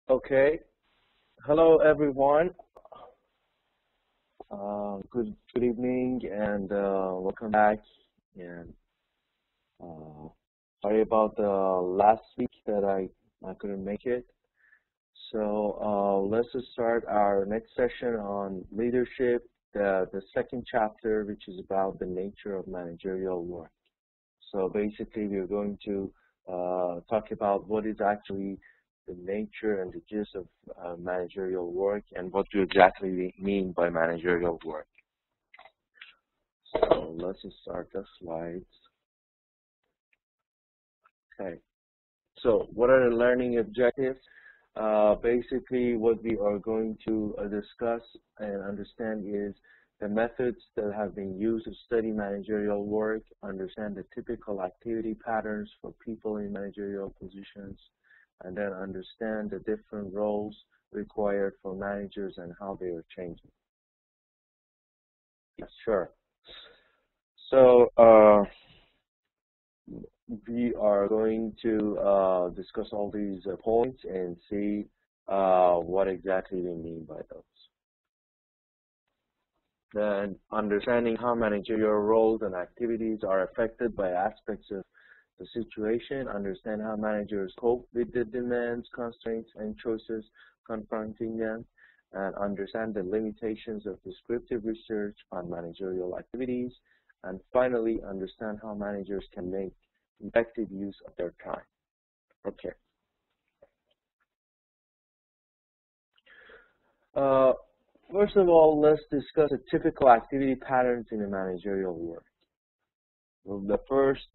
Okay. Hello, everyone. Good evening, and welcome back. And uh, sorry about the last week that I couldn't make it. So let's just start our next session on leadership, the second chapter, which is about the nature of managerial work. So basically, we're going to talk about what is actually the nature and the gist of managerial work and what do exactly we mean by managerial work. So let's just start the slides. Okay. So what are the learning objectives? Basically, what we are going to discuss and understand is the methods that have been used to study managerial work, understand the typical activity patterns for people in managerial positions, and then understand the different roles required for managers and how they are changing. Yes, sure. So we are going to discuss all these points and see what exactly we mean by those. Then understanding how managerial roles and activities are affected by aspects of the situation, understand how managers cope with the demands, constraints, and choices confronting them, and understand the limitations of descriptive research on managerial activities, and finally, understand how managers can make effective use of their time. Okay. First of all, let's discuss the typical activity patterns in a managerial work. Well, the first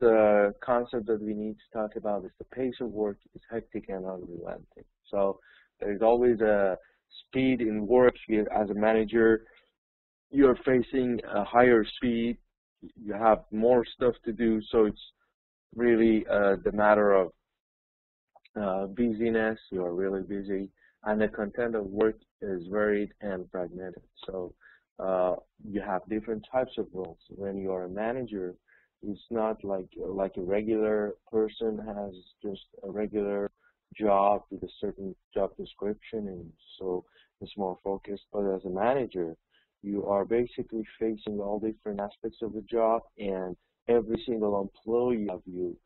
concept that we need to talk about is the pace of work is hectic and unrelenting. So there's always a speed in work. As a manager, you're facing a higher speed. You have more stuff to do, so it's really the matter of busyness. You're really busy, and the content of work is varied and fragmented. So you have different types of roles. When you're a manager, it's not like a regular person has just a regular job with a certain job description, and so it's more focused. But as a manager, you are basically facing all different aspects of the job, and every single employee of you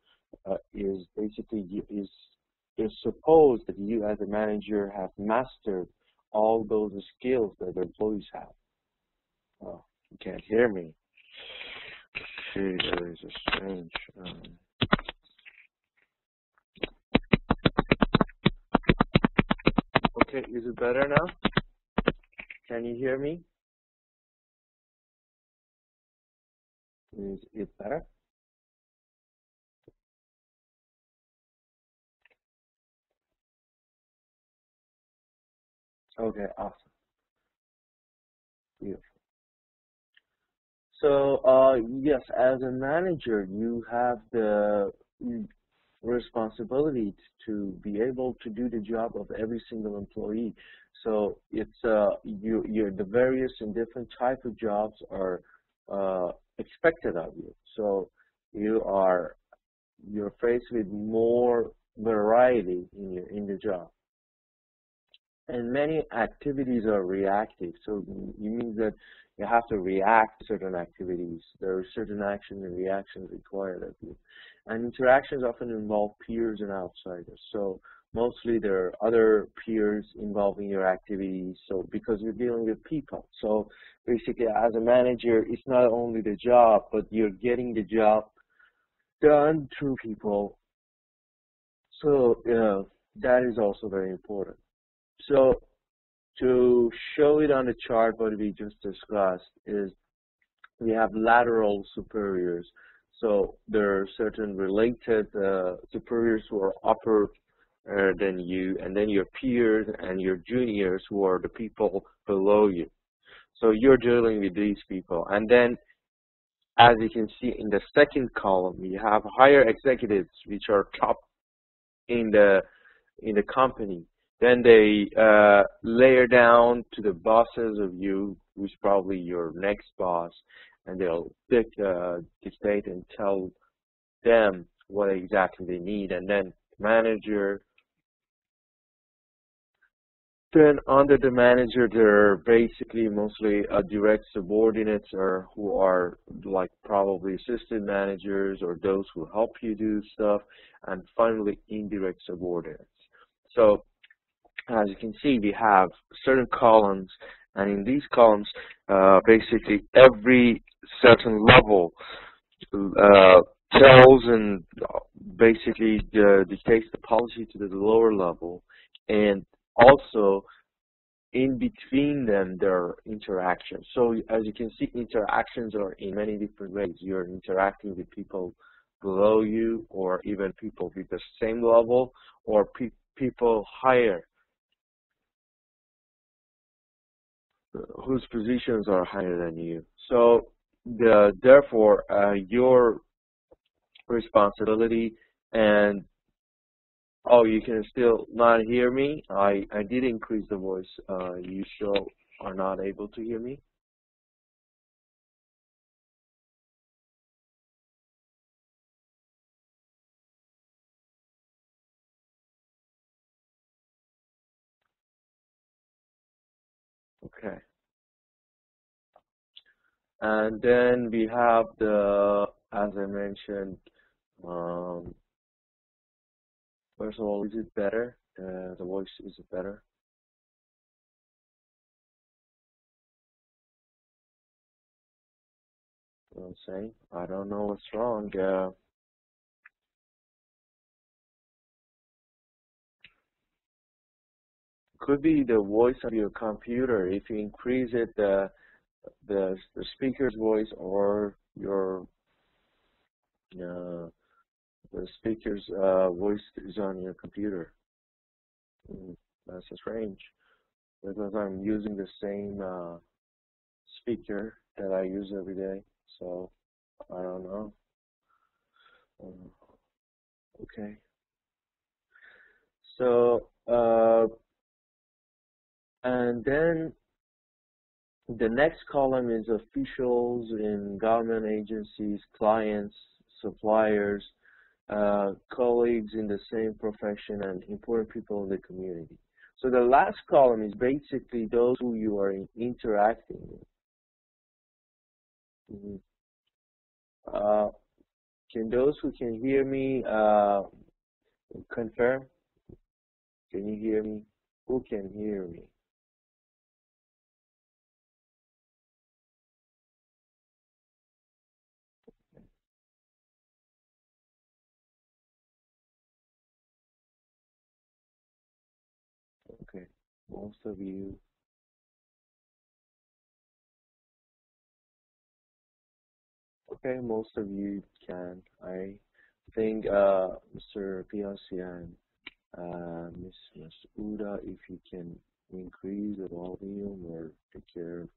is basically is supposed that you as a manager have mastered all those skills that the employees have. Oh, you can't hear me. Okay, there is a strange. Okay, is it better now? Can you hear me? Is it better? Okay, awesome. Beautiful. So, yes, as a manager, you have the responsibility to be able to do the job of every single employee. So it's you're the various and different type of jobs are expected of you. So you're faced with more variety in the job. And many activities are reactive, so it means that you have to react to certain activities. There are certain actions and reactions required of you. And interactions often involve peers and outsiders. So mostly there are other peers involving your activities, so because you're dealing with people. So basically as a manager, it's not only the job, but you're getting the job done through people. So that is also very important. So to show it on the chart, what we just discussed is we have lateral superiors. So there are certain related superiors who are upper than you, and then your peers and your juniors who are the people below you. So you're dealing with these people. And then, as you can see in the second column, you have higher executives, which are top in the company. Then they layer down to the bosses of you, who's probably your next boss, and they'll dictate and tell them what exactly they need. And then manager Then under the manager, there are basically mostly direct subordinates or who are like probably assistant managers or those who help you do stuff, and finally indirect subordinates. So as you can see, we have certain columns, and in these columns, basically every certain level tells and basically dictates the policy to the lower level, and also in between them there are interactions. So as you can see, interactions are in many different ways. You're interacting with people below you, or even people with the same level, or people higher, whose positions are higher than you. So therefore, your responsibility and oh, you can still not hear me. I did increase the voice. You still are not able to hear me? Okay. And then we have the, as I mentioned, um, first of all, is it better? The voice, is it better? You know what I'm saying? I don't know what's wrong. Could be the voice of your computer. If you increase it, the speaker's voice or your uh, the speaker's voice is on your computer. That's strange because I'm using the same speaker that I use every day. So I don't know. Um, okay. So and then the next column is officials in government agencies, clients, suppliers, colleagues in the same profession, and important people in the community. So the last column is basically those who you are interacting with. Uh, can those who can hear me confirm? Can you hear me? Who can hear me? Okay, most of you. Okay, most of you can. I think Mr. Piaci and Ms. Masuda, if you can increase the volume or take care of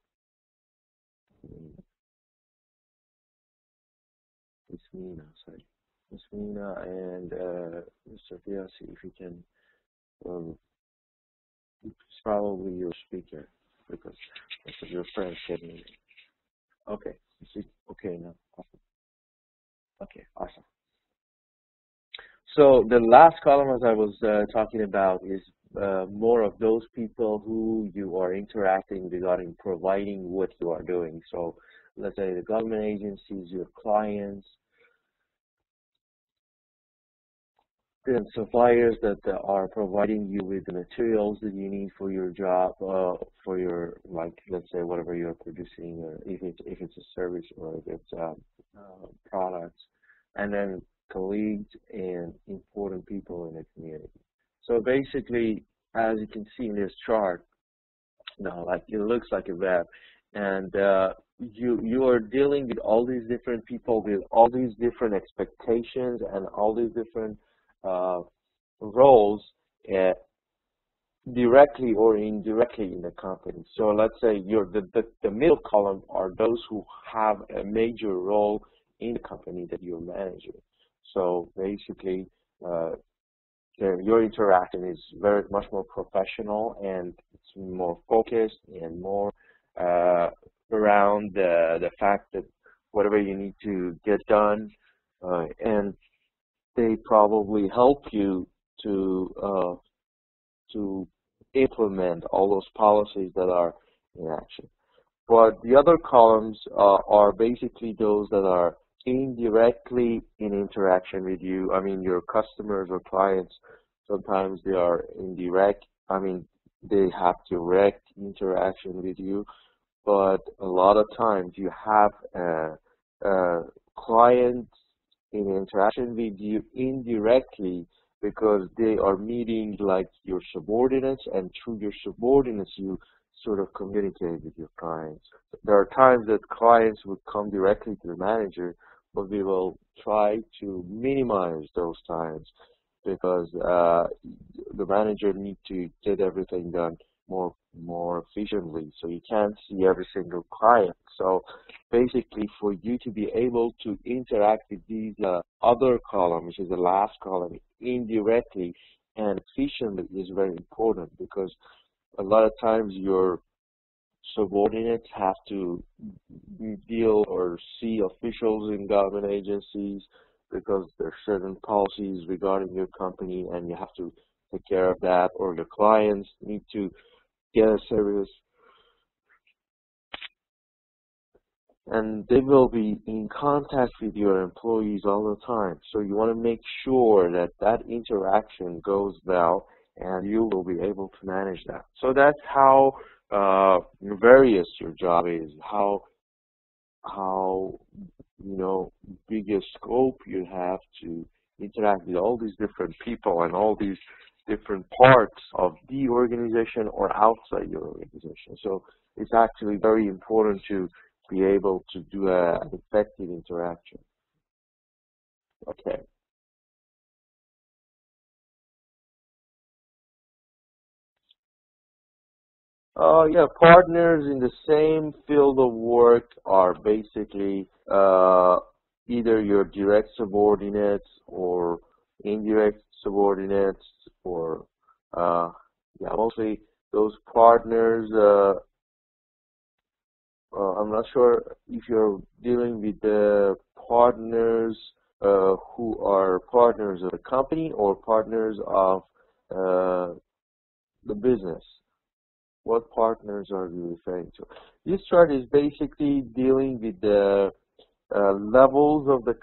Miss Mina, sorry. Miss Mina and Mr. Piaci, if you can, it's probably your speaker because most of your friends getting it. Okay, okay now. Awesome. Okay, awesome. So the last column, as I was talking about, is more of those people who you are interacting regarding providing what you are doing. So let's say the government agencies, your clients, the suppliers that are providing you with the materials that you need for your job, for your, like, let's say whatever you're producing, or if it's a service or if it's products, and then colleagues and important people in the community. So basically, as you can see in this chart, now, like it looks like a web, and you are dealing with all these different people with all these different expectations and all these different uh, roles uh, directly or indirectly in the company. So let's say the middle column are those who have a major role in the company that you're managing. So basically, uh, your interaction is very much more professional, and it's more focused and more around the fact that whatever you need to get done, and they probably help you to implement all those policies that are in action. But the other columns are basically those that are indirectly in interaction with you. I mean, your customers or clients, sometimes they are indirect. I mean, they have direct interaction with you, but a lot of times you have clients in interaction with you indirectly because they are meeting like your subordinates, and through your subordinates you sort of communicate with your clients. There are times that clients would come directly to the manager, but we will try to minimize those times because the manager needs to get everything done more efficiently. So you can't see every single client. So basically, for you to be able to interact with these other column, which is the last column, indirectly and efficiently is very important, because a lot of times your subordinates have to deal or see officials in government agencies because there are certain policies regarding your company and you have to take care of that, or the clients need to get a service, and they will be in contact with your employees all the time. So you want to make sure that that interaction goes well, and you will be able to manage that. So that's how various your job is, how big a scope you have to interact with all these different people and all these different parts of the organization or outside your organization. So it's actually very important to be able to do an effective interaction. Okay. Yeah, partners in the same field of work are basically either your direct subordinates or indirect subordinates, or yeah, mostly those partners. I'm not sure if you're dealing with the partners who are partners of the company or partners of the business. What partners are you referring to? This chart is basically dealing with the levels of the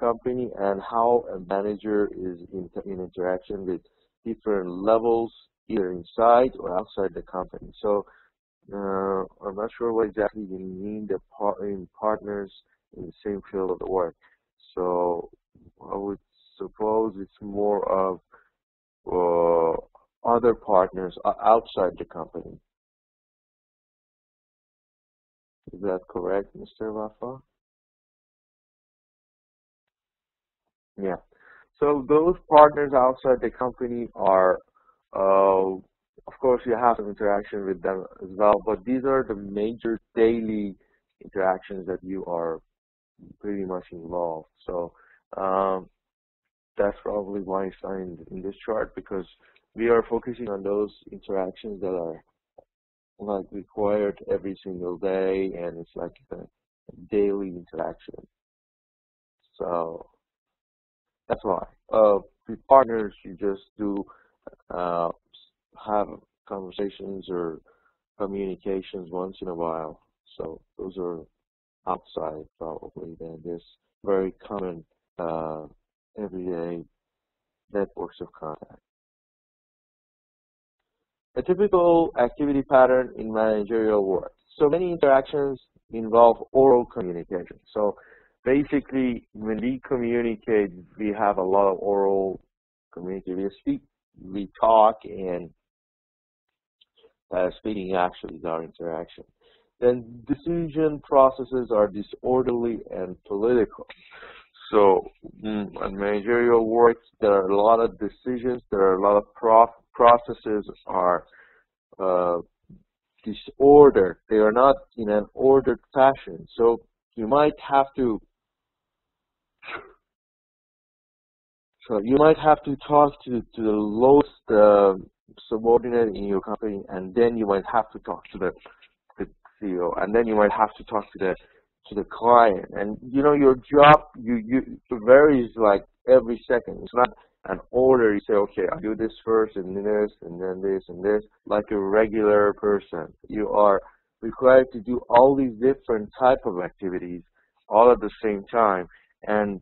company and how a manager is in interaction with different levels, either inside or outside the company. So I'm not sure what exactly you mean in partners in the same field of the work. So I would suppose it's more of other partners outside the company. Is that correct, Mr. Wafa? Yeah. So those partners outside the company are, of course, you have some interaction with them as well, but these are the major daily interactions that you are pretty much involved. So that's probably why it's in this chart, because we are focusing on those interactions that are like required every single day, and it's like a daily interaction. So that's why. With partners, you just do have conversations or communications once in a while. So those are outside probably than this very common everyday networks of contact. A typical activity pattern in managerial work. So many interactions involve oral communication. So basically, when we communicate, we have a lot of oral communication. We speak, we talk, and speaking actually is our interaction. Then decision processes are disorderly and political. So in managerial work, there are a lot of decisions, there are a lot of processes are disordered. They are not in an ordered fashion. So you might have to talk to the lowest subordinate in your company, and then you might have to talk to the CEO, and then you might have to talk to the client. And your job you varies like every second. It's not an order. You say, okay, I do this first and then this and this, like a regular person. You are required to do all these different type of activities all at the same time, and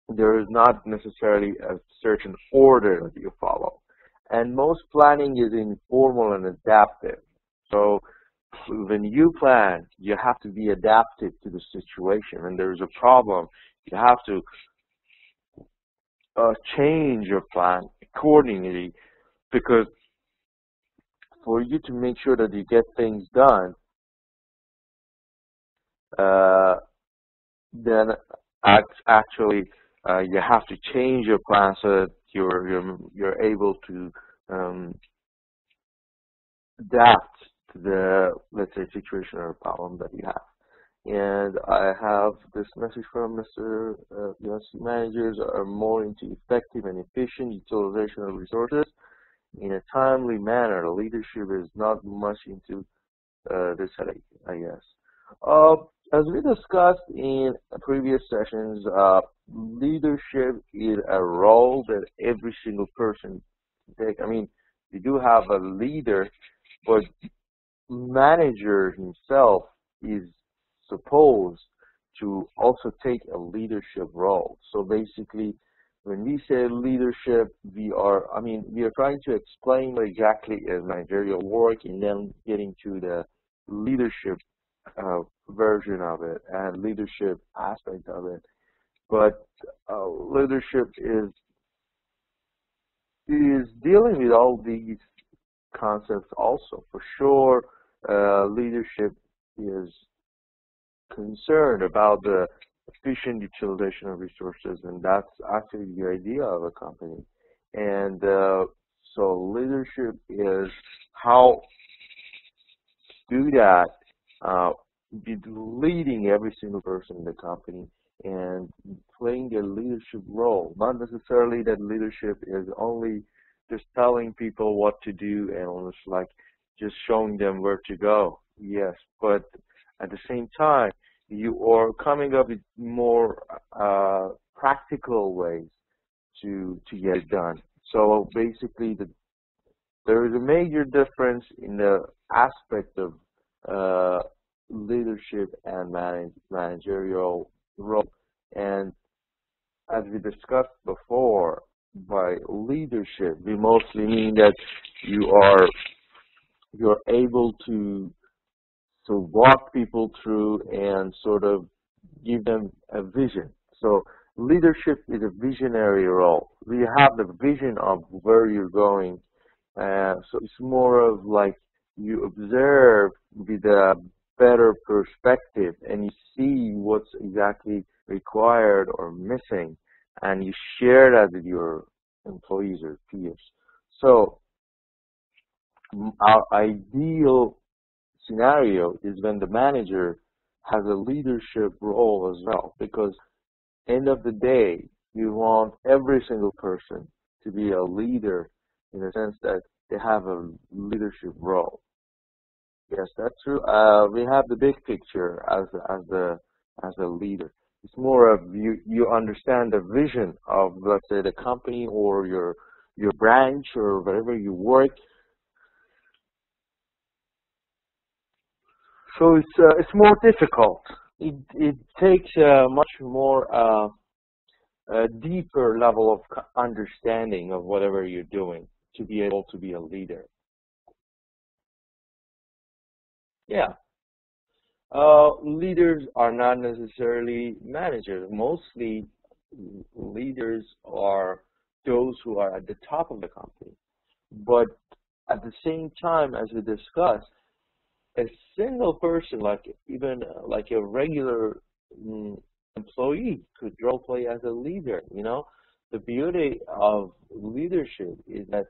there is not necessarily a certain order that you follow. And most planning is informal and adaptive. So when you plan, you have to be adaptive to the situation. When there is a problem, you have to change your plan accordingly, because for you to make sure that you get things done, uh, then actually you have to change your plan so that you're able to um, adapt to the, let's say, situation or problem that you have. And I have this message from Mr. Yes, managers are more into effective and efficient utilization of resources in a timely manner. Leadership is not much into this headache, I guess. As we discussed in previous sessions, leadership is a role that every single person can take. I mean, you do have a leader, but manager himself is supposed to also take a leadership role. So basically, when we say leadership, we are trying to explain what exactly is managerial work and then getting to the leadership version of it and leadership aspect of it. But leadership is dealing with all these concepts also. For sure, leadership is concerned about the efficient utilization of resources, and that's actually the idea of a company. And so leadership is how to do that, be leading every single person in the company and playing a leadership role. Not necessarily that leadership is only just telling people what to do and almost like just showing them where to go. Yes, but at the same time, you are coming up with more practical ways to get it done. So basically, there is a major difference in the aspect of leadership and managerial role. And as we discussed before, by leadership, we mostly mean that you're able to walk people through and sort of give them a vision. So leadership is a visionary role. You have the vision of where you're going. So it's more of like you observe with a better perspective and you see what's exactly required or missing, and you share that with your employees or peers. So our ideal scenario is when the manager has a leadership role as well, because end of the day, you want every single person to be a leader in the sense that they have a leadership role. Yes, that's true. We have the big picture as a leader. It's more of you understand the vision of, let's say, the company or your branch or wherever you work. So it's more difficult. It takes a much more a deeper level of understanding of whatever you're doing to be able to be a leader. Yeah. Leaders are not necessarily managers. Mostly leaders are those who are at the top of the company. But at the same time, as we discussed, a single person, like even like a regular employee, could role play as a leader. You know, the beauty of leadership is that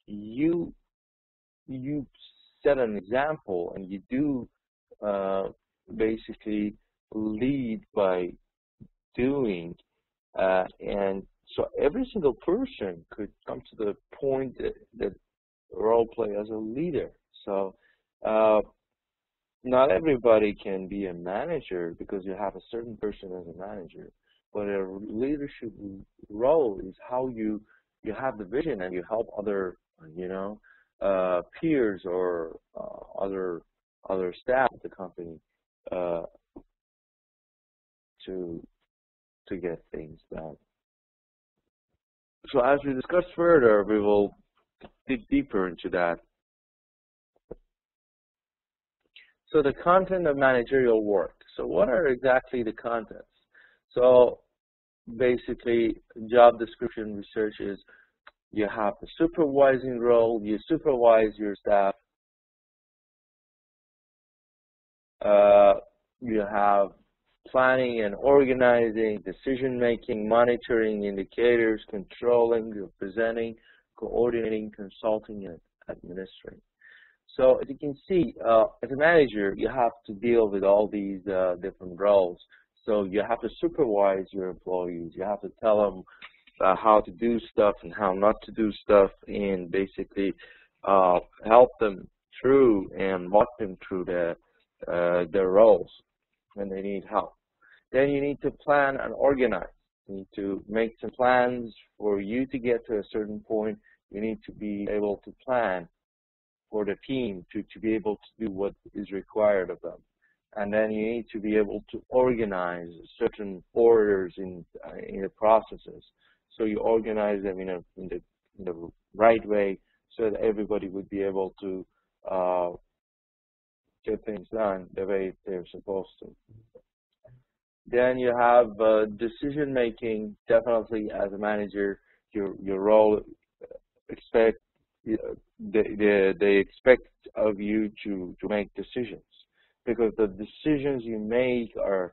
you set an example and you do basically lead by doing, and so every single person could come to the point that role play as a leader. So not everybody can be a manager because you have a certain person as a manager, but a leadership role is how you you have the vision and you help other, peers or other staff of the company uh, to get things done. So as we discuss further, we will dig deeper into that. So the content of managerial work. So what are exactly the contents? So basically, job description research is you have the supervising role, you supervise your staff, you have planning and organizing, decision-making, monitoring indicators, controlling, representing, coordinating, consulting, and administering. So as you can see, as a manager, you have to deal with all these different roles. So you have to supervise your employees. You have to tell them how to do stuff and how not to do stuff, and basically help them through and walk them through their roles when they need help. Then you need to plan and organize. You need to make some plans for you to get to a certain point. You need to be able to plan for the team to be able to do what is required of them. And then you need to be able to organize certain orders in the processes. So you organize them in the right way so that everybody would be able to get things done the way they're supposed to. Then you have decision making. Definitely, as a manager, your role expect they expect of you to make decisions, because the decisions you make are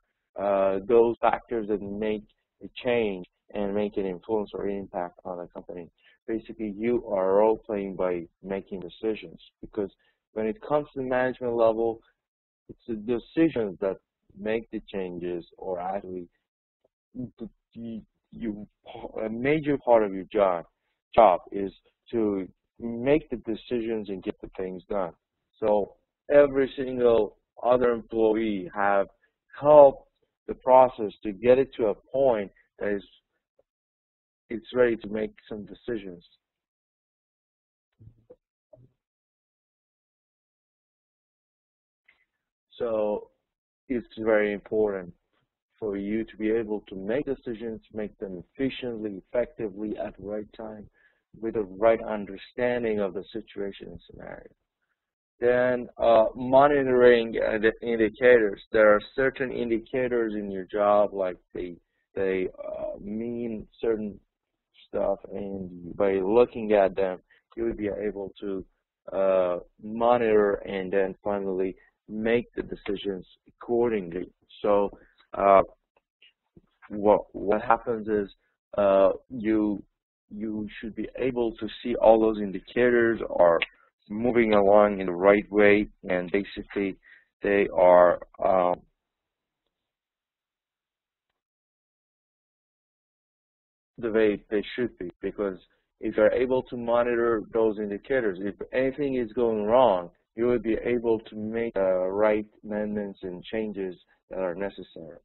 those factors that make a change and make an influence or impact on a company. Basically, you are role playing by making decisions, because when it comes to the management level, it's the decisions that make the changes, or actually a major part of your job is to make the decisions and get the things done. So every single other employee have helped the process to get it to a point that it's ready to make some decisions. So it's very important for you to be able to make decisions, make them efficiently, effectively, at the right time, with the right understanding of the situation and scenario. Then monitoring the indicators. There are certain indicators in your job, like they mean certain stuff, and by looking at them, you will be able to monitor and then finally make the decisions accordingly. So what happens is you should be able to see all those indicators are moving along in the right way, and basically they are the way they should be, because if you're able to monitor those indicators, if anything is going wrong, you will be able to make right amendments and changes that are necessary.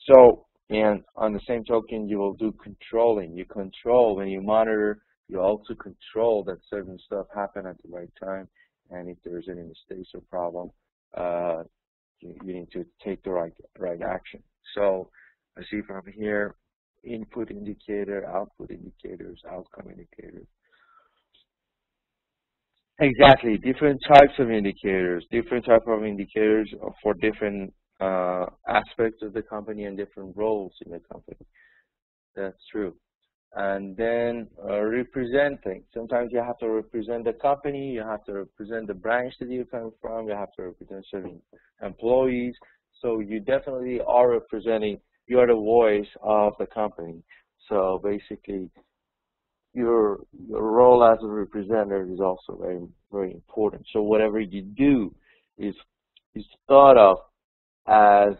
So, and on the same token, you will do controlling. You control when you monitor. You also control that certain stuff happen at the right time, and if there's any mistakes or problem, you need to take the right action. So, I see from here, input indicator, output indicators, outcome indicators. Exactly, different types of indicators for different aspects of the company and different roles in the company. That's true. And then representing. Sometimes you have to represent the company, you have to represent the branch that you come from, you have to represent certain employees. So you definitely are representing, you are the voice of the company. So basically, your role as a representative is also very, very important. So whatever you do is thought of as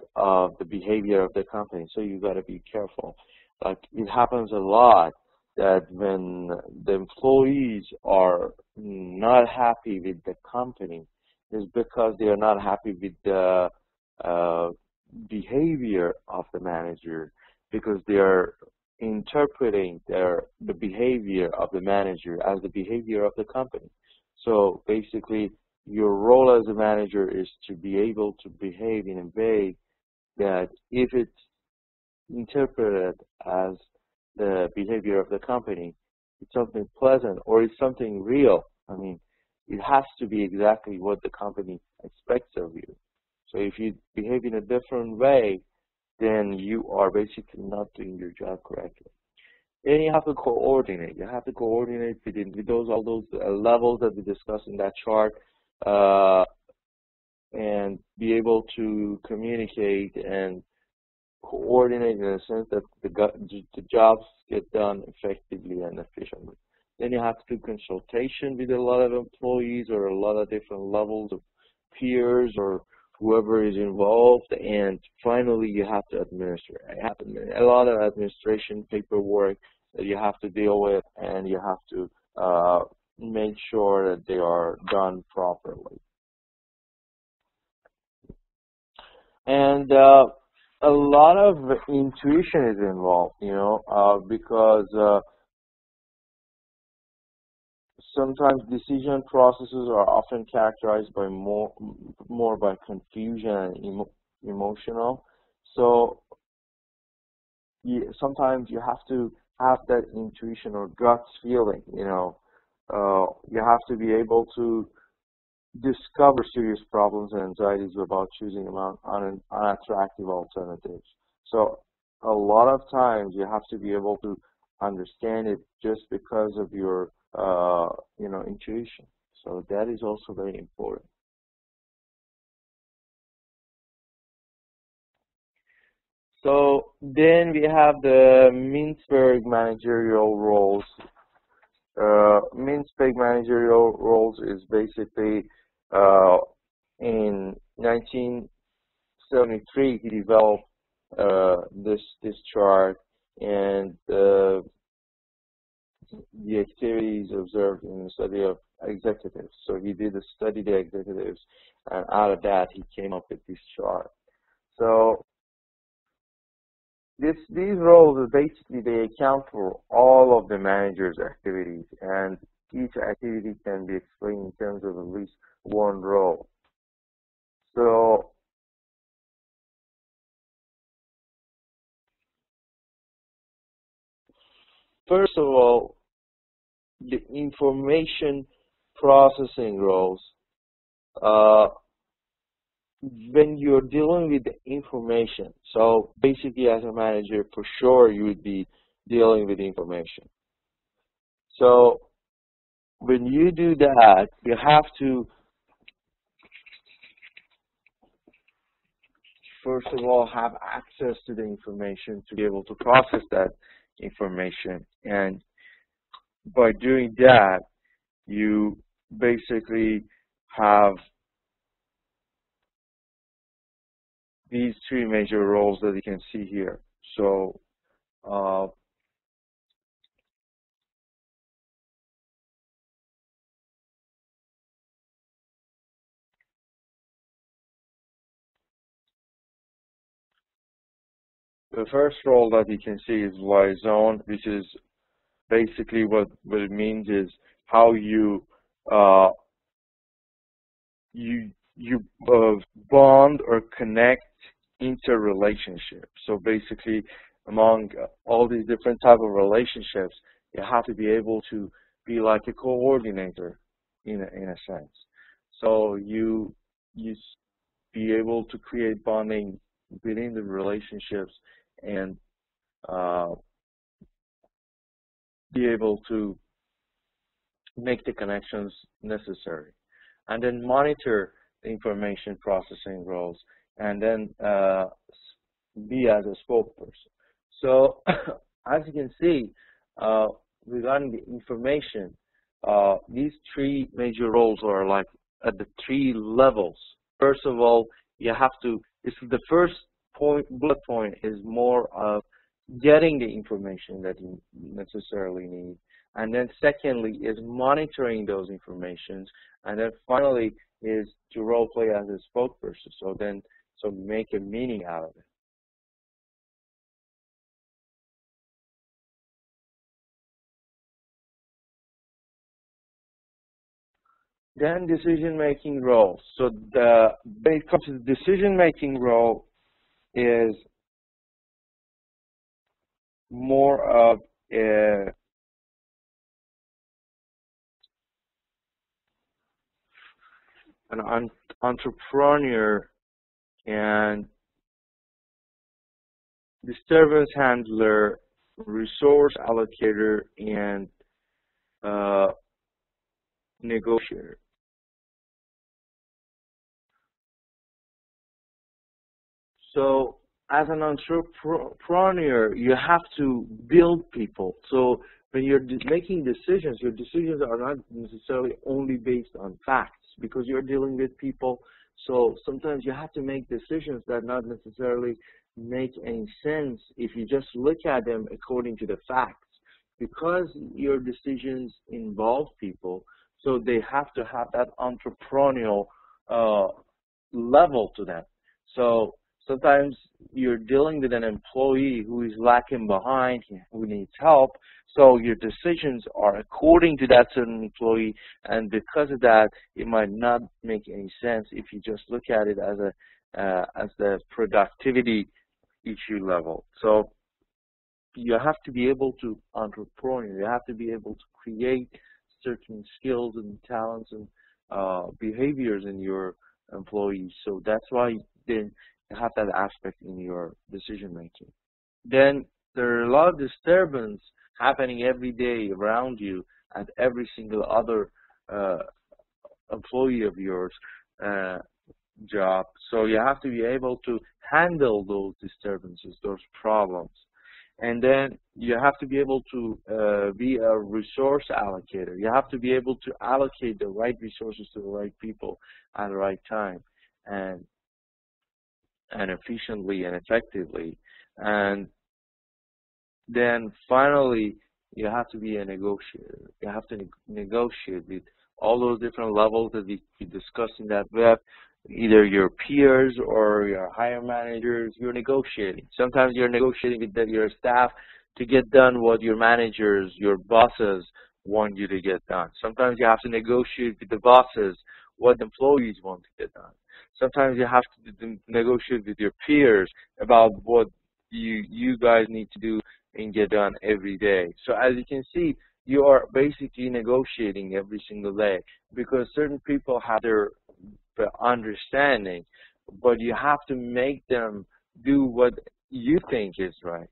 the behavior of the company. So you got to be careful. Like, it happens a lot that when the employees are not happy with the company, is because they are not happy with the behavior of the manager, because they are interpreting the behavior of the manager as the behavior of the company. So basically, your role as a manager is to be able to behave in a way that if it's interpreted as the behavior of the company, it's something pleasant or it's something real. I mean, it has to be exactly what the company expects of you. So if you behave in a different way, then you are basically not doing your job correctly. Then you have to coordinate. You have to coordinate with all those levels that we discussed in that chart, and be able to communicate and coordinate in a sense that the jobs get done effectively and efficiently. Then you have to do consultation with a lot of employees or a lot of different levels of peers or whoever is involved. And finally, you have to administer. You have a lot of administration paperwork that you have to deal with, and you have to make sure that they are done properly. And a lot of intuition is involved, because sometimes decision processes are often characterized by more by confusion and emotional. So sometimes you have to have that intuition or gut feeling. You have to be able to discover serious problems and anxieties about choosing unattractive alternatives. So a lot of times you have to be able to understand it just because of your intuition. So that is also very important. So then we have the Mintzberg managerial roles. Mintzberg managerial roles is basically in 1973 he developed this chart, and the activities observed in the study of executives. So he did study the executives, and out of that he came up with this chart. So these roles, basically, they account for all of the manager's activities, and each activity can be explained in terms of at least one role. So first of all, the information processing roles. When you're dealing with the information, so basically as a manager, for sure you would be dealing with information. So when you do that, you have to first of all have access to the information to be able to process that information. And by doing that, you basically have these three major roles that you can see here. So the first role that you can see is liaison, which is basically what it means is how you bond or connect interrelationships. So basically, among all these different type of relationships, you have to be able to be like a coordinator in a sense. So you be able to create bonding within the relationships and be able to make the connections necessary, and then monitor the information processing roles, and then be as a spokesperson. So as you can see, regarding the information, these three major roles are like at the three levels. First of all, you have to, this is the first bullet point is more of getting the information that you necessarily need. And then secondly is monitoring those informations. And then finally is to role play as a spokesperson. So make a meaning out of it. Then decision-making role. So when it comes to the decision-making role is more of an entrepreneur and disturbance handler, resource allocator, and negotiator. So as an entrepreneur, you have to build people. So when you're making decisions, your decisions are not necessarily only based on facts because you're dealing with people. So sometimes you have to make decisions that not necessarily make any sense if you just look at them according to the facts. Because your decisions involve people, so they have to have that entrepreneurial level to them. So sometimes you're dealing with an employee who is lacking behind, who needs help, so your decisions are according to that certain employee, and because of that, it might not make any sense if you just look at it as the productivity issue level. So you have to be able to entrepreneur, you have to be able to create certain skills and talents and behaviors in your employees. So that's why then you have that aspect in your decision making. Then there are a lot of disturbance happening every day around you at every single other employee of yours job. So you have to be able to handle those disturbances, those problems. And then you have to be able to be a resource allocator. You have to be able to allocate the right resources to the right people at the right time and efficiently and effectively. And then finally, you have to be a negotiator. You have to negotiate with all those different levels that we discussed in that web, either your peers or your higher managers. You're negotiating. Sometimes you're negotiating with your staff to get done what your managers, your bosses want you to get done. Sometimes you have to negotiate with the bosses what employees want to get done. Sometimes you have to negotiate with your peers about what you guys need to do and get done every day. So as you can see, you are basically negotiating every single day because certain people have their understanding, but you have to make them do what you think is right.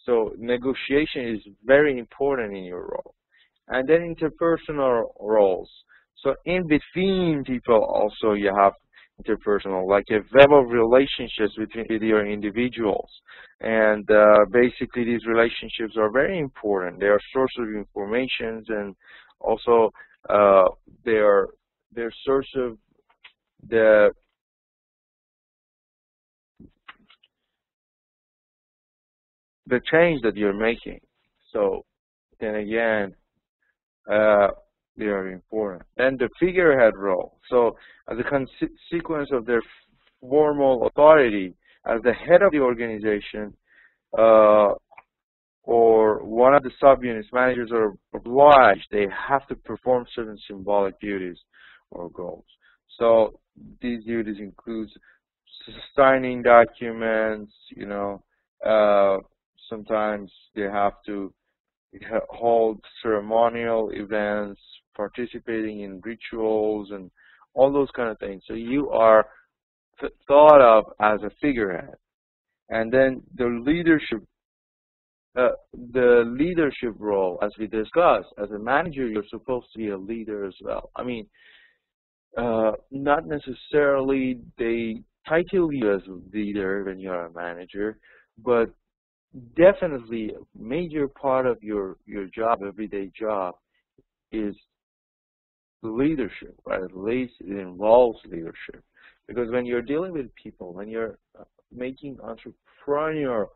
So negotiation is very important in your role. And then interpersonal roles. So in between people also you have interpersonal, like a web of relationships with your individuals. And basically these relationships are very important. They are source of information, and also they're source of the change that you're making. So then again, they are important. And the figurehead role. So as a consequence of their formal authority as the head of the organization, or one of the subunits, managers are obliged, they have to perform certain symbolic duties or goals. So these duties include signing documents, sometimes they have to hold ceremonial events, participating in rituals, and all those kind of things. So you are thought of as a figurehead. And then the leadership role, as we discussed, as a manager, you're supposed to be a leader as well. I mean, not necessarily they title you as a leader when you're a manager, but definitely a major part of your job, everyday job, is leadership, right? At least it involves leadership. Because when you're dealing with people, when you're making entrepreneurial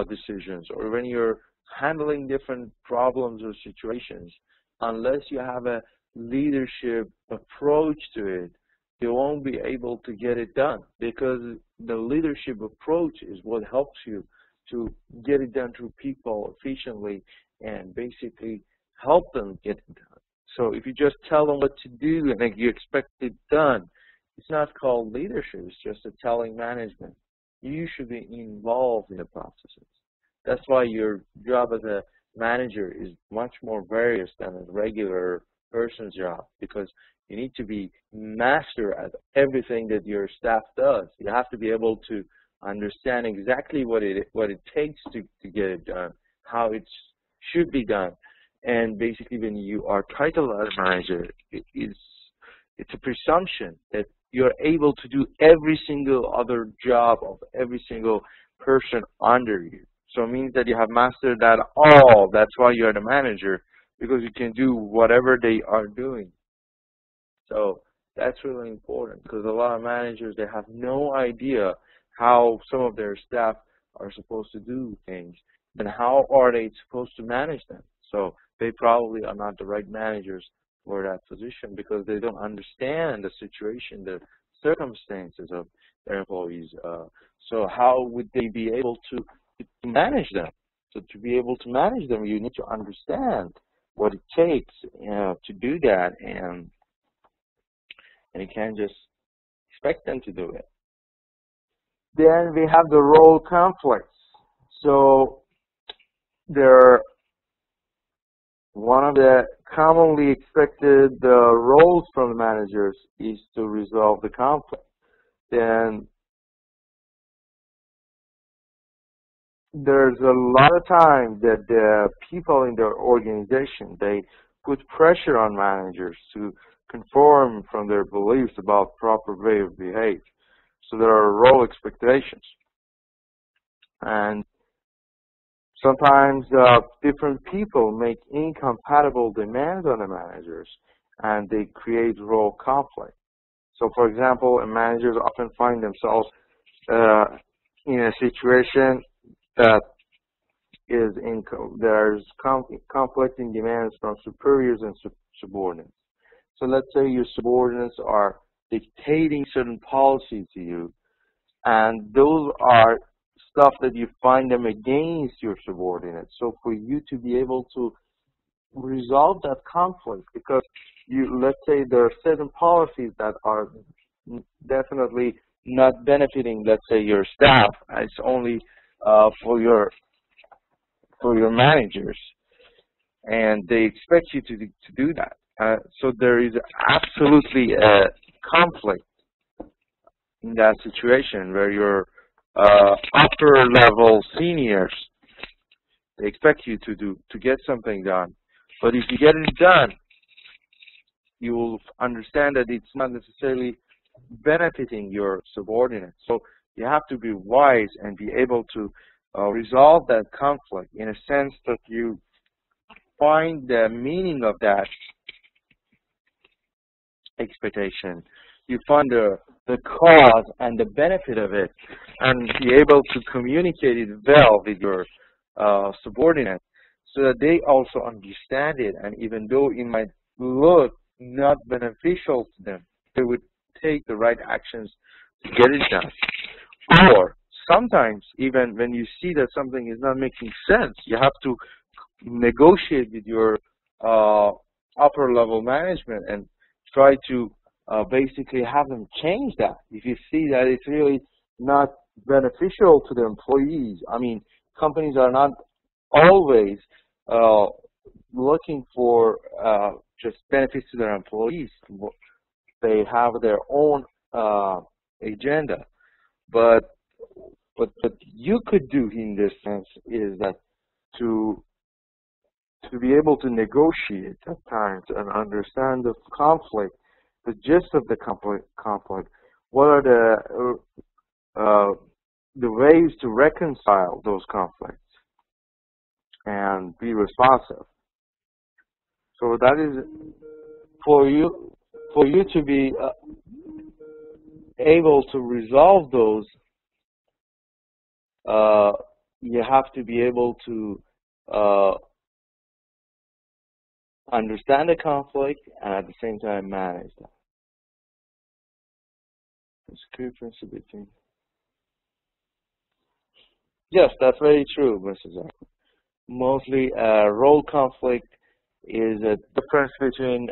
decisions, or when you're handling different problems or situations, unless you have a leadership approach to it, you won't be able to get it done, because the leadership approach is what helps you to get it done through people efficiently and basically help them get it done. So if you just tell them what to do and like you expect it done, it's not called leadership. It's just a telling management. You should be involved in the processes. That's why your job as a manager is much more various than a regular person's job, because you need to be master at everything that your staff does. You have to be able to understand exactly what it takes to get it done, how it should be done. And basically, when you are titled as a manager, it's a presumption that you're able to do every single other job of every single person under you. So it means that you have mastered that all. That's why you're the manager, because you can do whatever they are doing. So that's really important, because a lot of managers, they have no idea how some of their staff are supposed to do things, and how are they supposed to manage them. So they probably are not the right managers for that position, because they don't understand the situation, the circumstances of their employees. So how would they be able to manage them? So to be able to manage them, you need to understand what it takes to do that, and you can't just expect them to do it. Then we have the role conflicts. So one of the commonly expected roles from the managers is to resolve the conflict. Then there's a lot of time that the people in their organization, they put pressure on managers to conform from their beliefs about proper way of behavior. So there are role expectations. And sometimes different people make incompatible demands on the managers, and they create role conflict. So for example, managers often find themselves in a situation that there's conflicting demands from superiors and subordinates. So let's say your subordinates are dictating certain policies to you, and those are stuff that you find them against your subordinates. So for you to be able to resolve that conflict, because let's say there are certain policies that are definitely not benefiting, let's say, your staff. It's only for your managers, and they expect you to do that. So there is absolutely a conflict in that situation where your upper level seniors, they expect you to get something done. But if you get it done, you will understand that it's not necessarily benefiting your subordinates. So you have to be wise and be able to resolve that conflict in a sense that you find the meaning of that expectation. You find the cause and the benefit of it, and be able to communicate it well with your subordinates, so that they also understand it, and even though it might look not beneficial to them, they would take the right actions to get it done. Or sometimes, even when you see that something is not making sense, you have to negotiate with your upper level management and try to basically have them change that. If you see that it's really not beneficial to the employees. I mean, companies are not always looking for just benefits to their employees. They have their own agenda. But what you could do in this sense is that to be able to negotiate at times and understand the conflict, the gist of the conflict, what are the ways to reconcile those conflicts and be responsive. So that is for you to be able to resolve those. You have to be able to understand the conflict and at the same time manage that. Discrepancy between. Yes, that's very true, Mrs. Zach. Mostly role conflict is a difference between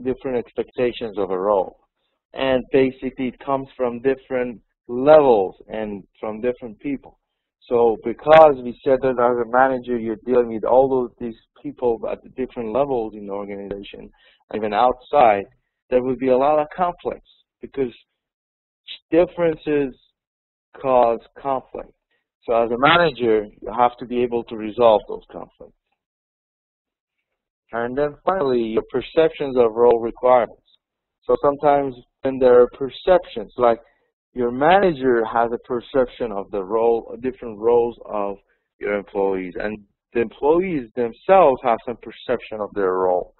different expectations of a role. And basically it comes from different levels and from different people. So because we said that as a manager you're dealing with all of these people at the different levels in the organization, even outside, there will be a lot of conflicts because differences cause conflict. So as a manager, you have to be able to resolve those conflicts. And then finally, your perceptions of role requirements. So sometimes when there are perceptions, like your manager has a perception of the role, different roles of your employees, and the employees themselves have some perception of their role.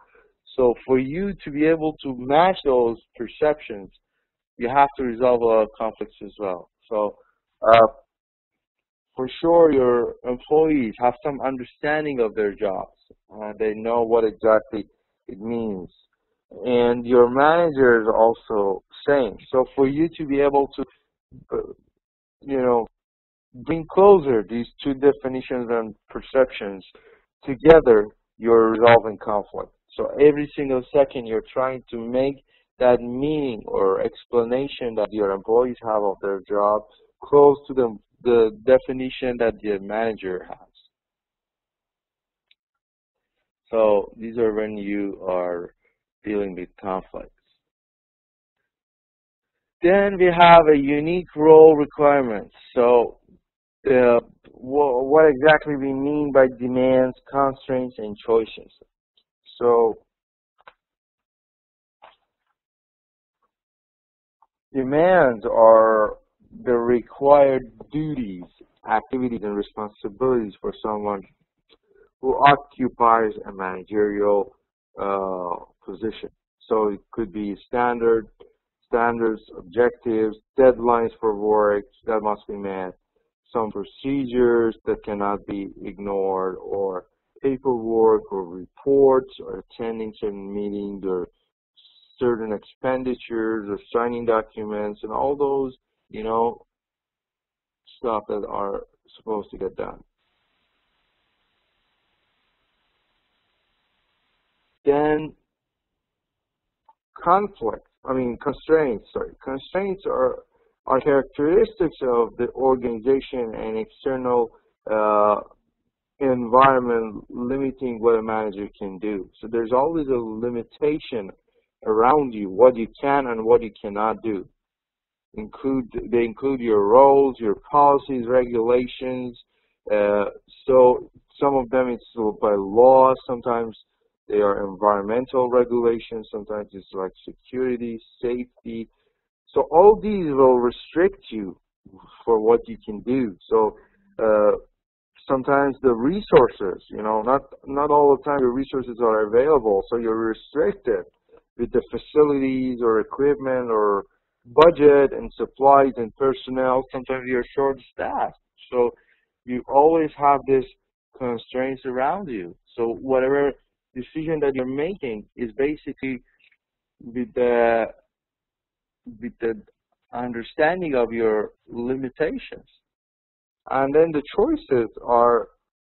So for you to be able to match those perceptions, you have to resolve a lot of conflicts as well. So for sure, your employees have some understanding of their jobs. They know what exactly it means. And your manager is also same. So for you to be able to, bring closer these two definitions and perceptions together, you're resolving conflict. So every single second, you're trying to make that meaning or explanation that your employees have of their job close to the definition that the manager has. So these are when you are dealing with conflicts. Then we have a unique role requirements. So what exactly we mean by demands, constraints, and choices. So demands are the required duties, activities, and responsibilities for someone who occupies a managerial position. So it could be standards, objectives, deadlines for work that must be met, some procedures that cannot be ignored, or paperwork or reports, or attending certain meetings, or certain expenditures, or signing documents, and all those, stuff that are supposed to get done. Then constraints are characteristics of the organization and external environment limiting what a manager can do. So there's always a limitation around you, what you can and what you cannot do. They include your roles, your policies, regulations. So some of them it's by law, sometimes they are environmental regulations, sometimes it's like security, safety. So all these will restrict you for what you can do. So sometimes the resources, not all the time your resources are available, so you're restricted with the facilities or equipment or budget and supplies and personnel. Sometimes you're short-staffed, so you always have these constraints around you. So whatever decision that you're making is basically with the understanding of your limitations. And then the choices are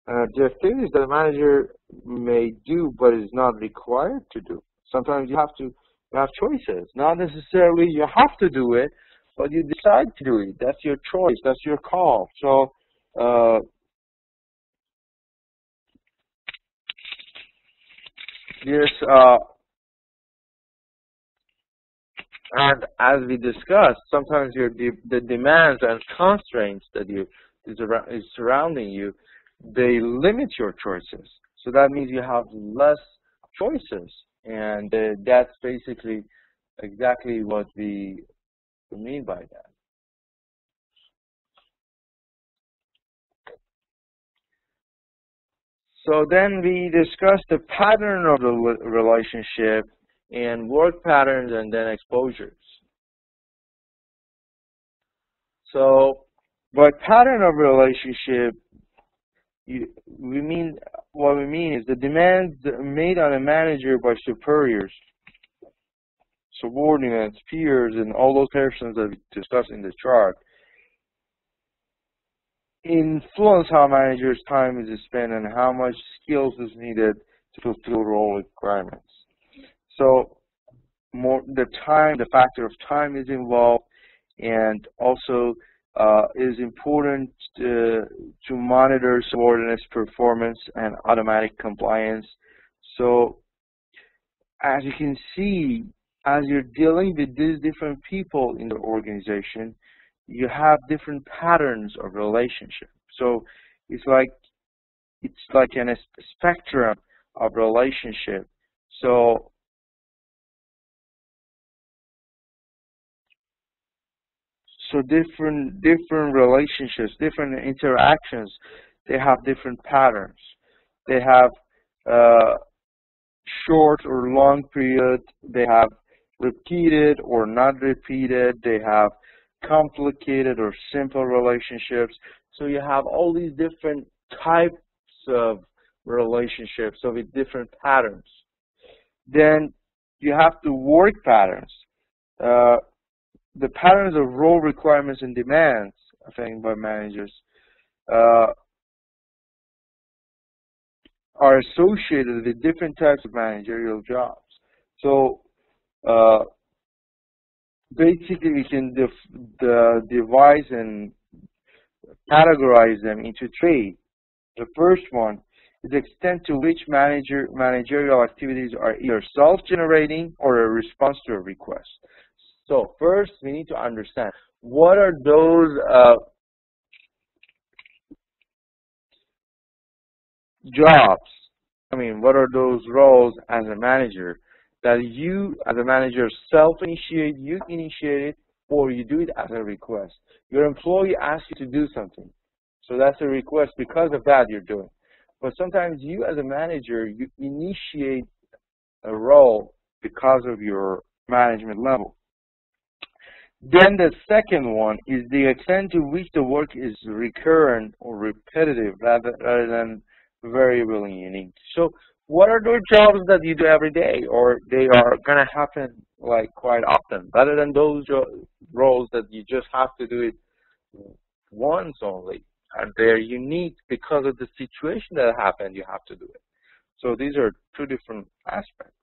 the activities that a manager may do but is not required to do. Sometimes you have choices. Not necessarily you have to do it, but you decide to do it. That's your choice. That's your call. So yes, and as we discussed, sometimes the demands and constraints that is surrounding you, they limit your choices. So that means you have less choices, and that's basically exactly what we mean by that. So then we discussed the pattern of the relationship and work patterns and then exposures. So by pattern of relationship, what we mean is the demands made on a manager by superiors, subordinates, peers, and all those persons that we discussed in the chart influence how managers' time is spent and how much skills is needed to fulfill role requirements. So the factor of time is involved, and also is important to monitor subordinates' performance and automatic compliance. So as you can see, as you're dealing with these different people in the organization, you have different patterns of relationship. So it's like a spectrum of relationship. So different relationships, different interactions, they have different patterns. They have short or long period. They have repeated or not repeated. They have complicated or simple relationships. So you have all these different types of relationships, so with different patterns. Then you have the work patterns. The patterns of role requirements and demands, I think, by managers are associated with different types of managerial jobs. So basically, we can divide and categorize them into three. The first one is the extent to which managerial activities are either self-generating or a response to a request. So first, we need to understand what are those jobs, what are those roles as a manager that you, as a manager, self-initiate, you initiate it, or you do it as a request. Your employee asks you to do something, so that's a request. Because of that, you're doing. But sometimes you, as a manager, you initiate a role because of your management level. Then the second one is the extent to which the work is recurrent or repetitive rather than variable and unique. So what are those jobs that you do every day, or they are going to happen like quite often, rather than those roles that you just have to do it once only, and they're unique because of the situation that happened, you have to do it. So these are two different aspects.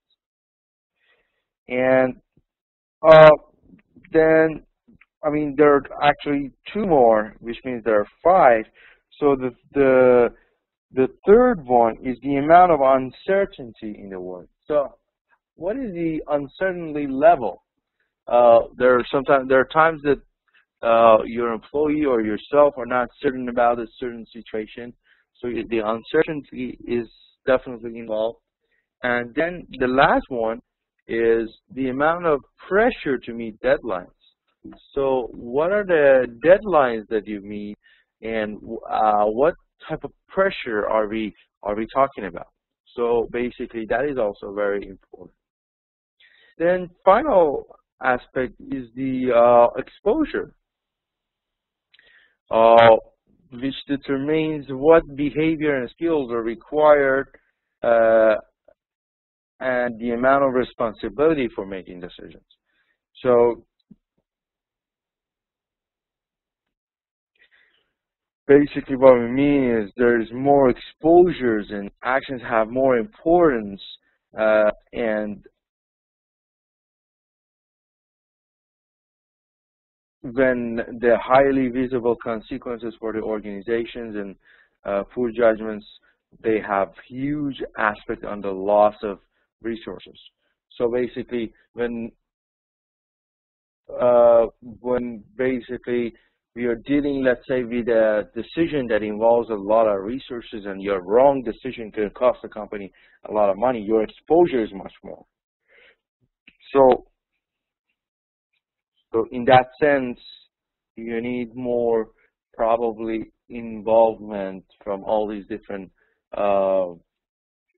And then, there are actually two more, which means there are five. So the third one is the amount of uncertainty in the work. So what is the uncertainty level? There are times that your employee or yourself are not certain about a certain situation. So the uncertainty is definitely involved. And then the last one is the amount of pressure to meet deadlines. So what are the deadlines that you meet, and what type of pressure are we talking about? So basically, that is also very important. Then final aspect is the exposure, which determines what behavior and skills are required and the amount of responsibility for making decisions. So basically what we mean is there's more exposures and actions have more importance, and when the highly visible consequences for the organizations and poor judgments, they have huge aspect on the loss of resources. So basically, when basically we are dealing, let's say, with a decision that involves a lot of resources, and your wrong decision can cost the company a lot of money, your exposure is much more. So in that sense, you need more probably involvement from all these different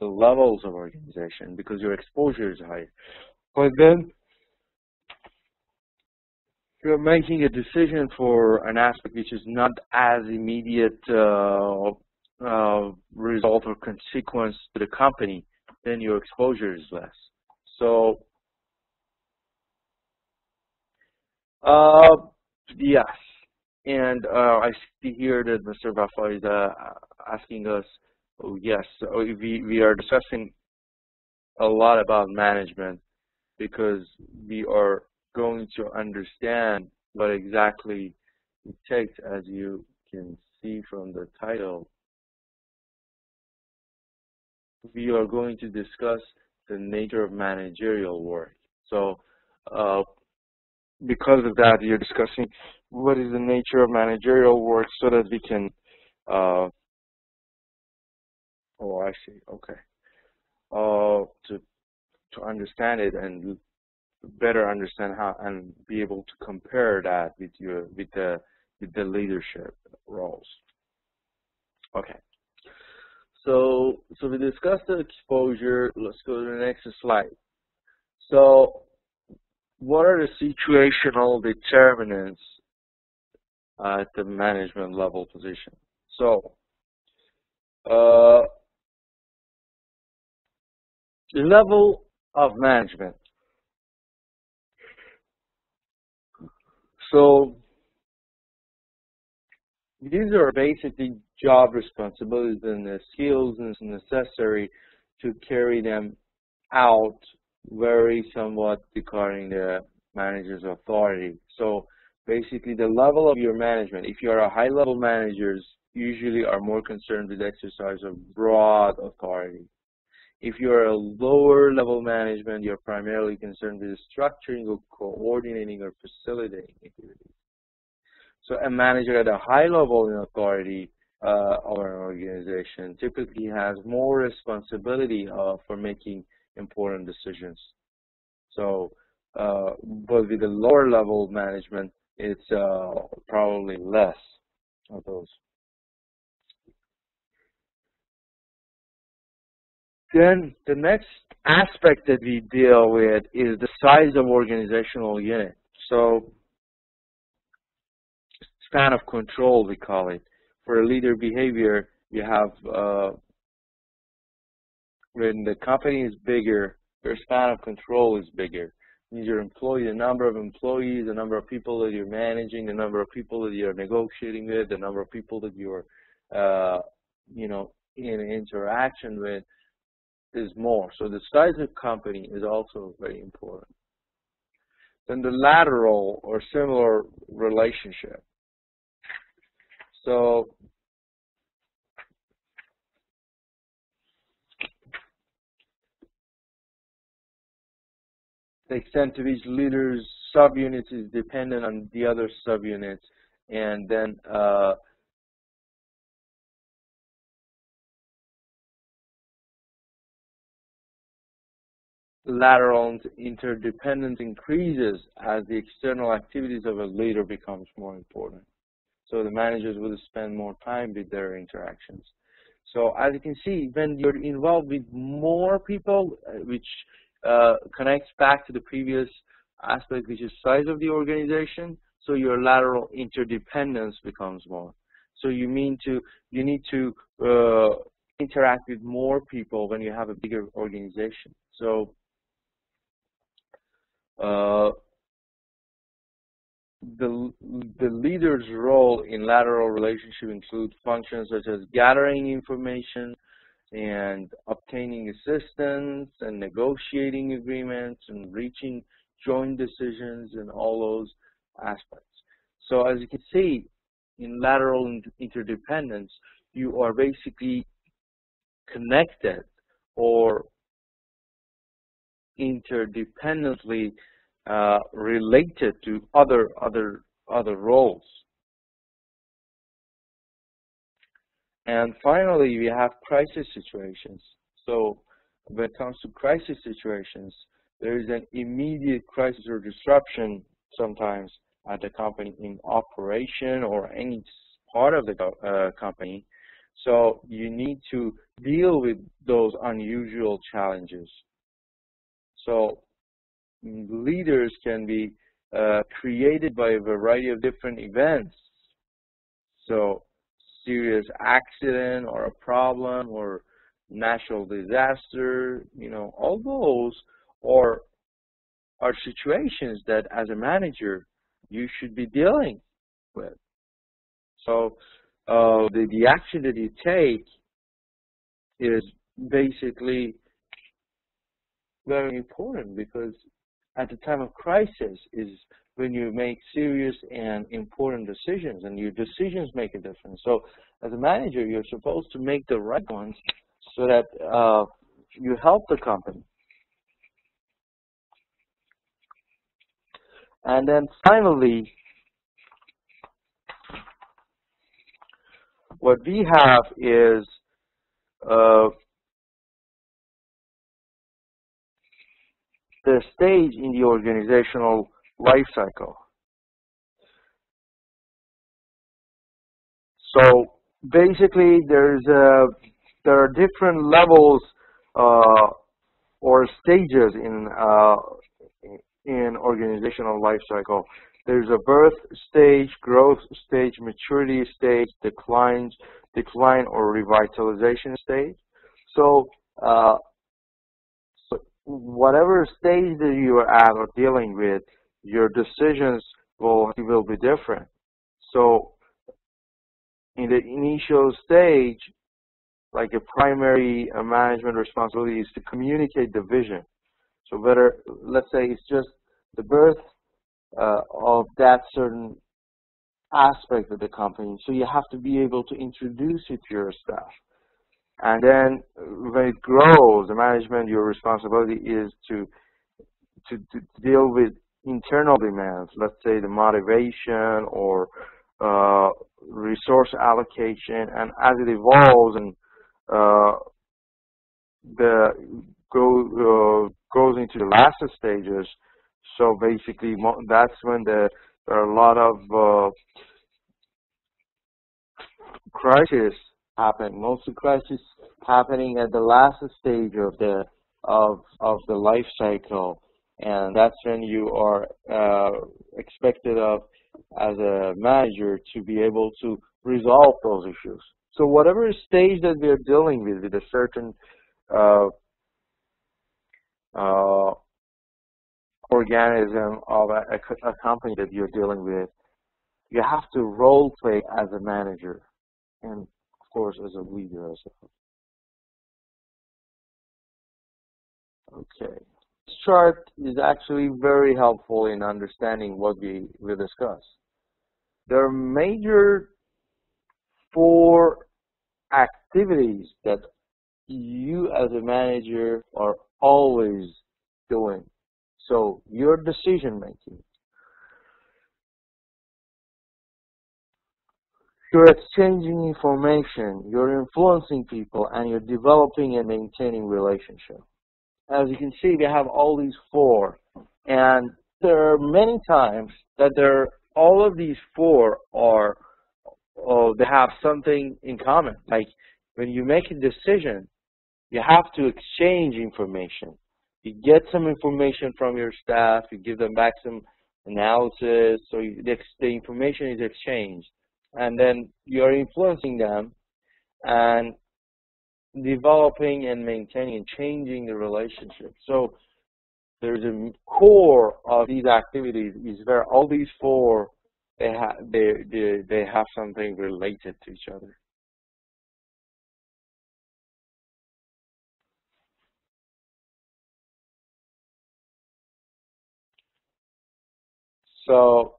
levels of organization, because your exposure is higher. But then you're making a decision for an aspect which is not as immediate result or consequence to the company, then your exposure is less. So yes, and I see here that Mr. Bafa is asking us, oh yes, we are discussing a lot about management because we are going to understand what exactly it takes, as you can see from the title. We are going to discuss the nature of managerial work. So because of that, you're discussing what is the nature of managerial work so that we can, oh, I see, okay, to understand it and better understand how and be able to compare that with the leadership roles. Okay. So we discussed the exposure. Let's go to the next slide. So what are the situational determinants at the management level position? So level of management. So these are basically job responsibilities and the skills necessary to carry them out, vary somewhat regarding the manager's authority. So basically the level of your management, if you are a high-level managers, usually are more concerned with exercise of broad authority. If you're a lower level management, you're primarily concerned with structuring or coordinating or facilitating activities. So a manager at a high level in authority of an organization typically has more responsibility for making important decisions. So, but with the lower level management, it's probably less of those. Then the next aspect that we deal with is the size of organizational unit. So span of control, we call it. For leader behavior, you have when the company is bigger, your span of control is bigger. Means your employee, the number of employees, the number of people that you're managing, the number of people that you're negotiating with, the number of people that you're, you know, in interaction with is more. So the size of company is also very important. Then the lateral or similar relationship. So the extent to which leaders' subunits is dependent on the other subunits, and then lateral interdependence increases as the external activities of a leader becomes more important. So the managers will spend more time with their interactions. So as you can see, when you're involved with more people, which connects back to the previous aspect, which is size of the organization, so your lateral interdependence becomes more. So you need to interact with more people when you have a bigger organization. So the leader's role in lateral relationship includes functions such as gathering information and obtaining assistance and negotiating agreements and reaching joint decisions and all those aspects. So as you can see, in lateral interdependence, you are basically connected or interdependently related to other roles. And finally, we have crisis situations. So when it comes to crisis situations, there is an immediate crisis or disruption sometimes at the company in operation or any part of the company. So you need to deal with those unusual challenges. So leaders can be created by a variety of different events. So serious accident or a problem or natural disaster, you know, all those are situations that as a manager you should be dealing with. So the action that you take is basically very important, because at the time of crisis is when you make serious and important decisions, and your decisions make a difference. So as a manager, you're supposed to make the right ones so that you help the company. And then finally, what we have is the stage in the organizational life cycle. So basically, there are different levels or stages in organizational life cycle. There's a birth stage, growth stage, maturity stage, decline or revitalization stage. So, whatever stage that you are at or dealing with, your decisions will be different. So in the initial stage, like a primary management responsibility is to communicate the vision. So whether, let's say, it's just the birth of that certain aspect of the company, so you have to be able to introduce it to your staff. And then when it grows, the management, your responsibility is to deal with internal demands, let's say the motivation or resource allocation, and as it evolves and goes into the last stages, so basically that's when there are a lot of crises happen. Most of the crises happening at the last stage of the life cycle, and that's when you are expected of as a manager to be able to resolve those issues. So whatever stage that we are dealing with a certain organism of a company that you're dealing with, you have to role play as a manager, and of course as a leader as well. Okay. This chart is actually very helpful in understanding what we discussed. There are major 4 activities that you as a manager are always doing. So your decision making, you're exchanging information, you're influencing people, and you're developing and maintaining relationships. As you can see, we have all these 4, and there are many times that all of these 4 are they have something in common. Like when you make a decision, you have to exchange information. You get some information from your staff, you give them back some analysis, so the information is exchanged, and then you're influencing them and developing and maintaining and changing the relationship. So there's a core of these activities is where all these 4 they have something related to each other. So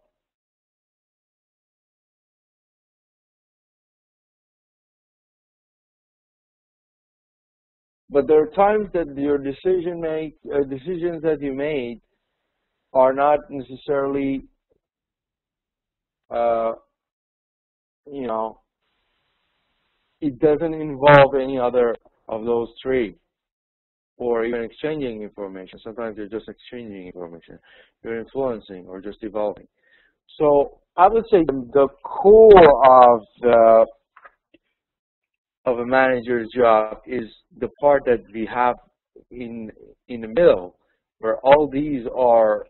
but there are times that your decisions that you made are not necessarily you know, it doesn't involve any other of those 3, or even exchanging information. Sometimes you're just exchanging information, you're influencing or just developing. So I would say the core of a manager's job is the part that we have in the middle, where all these are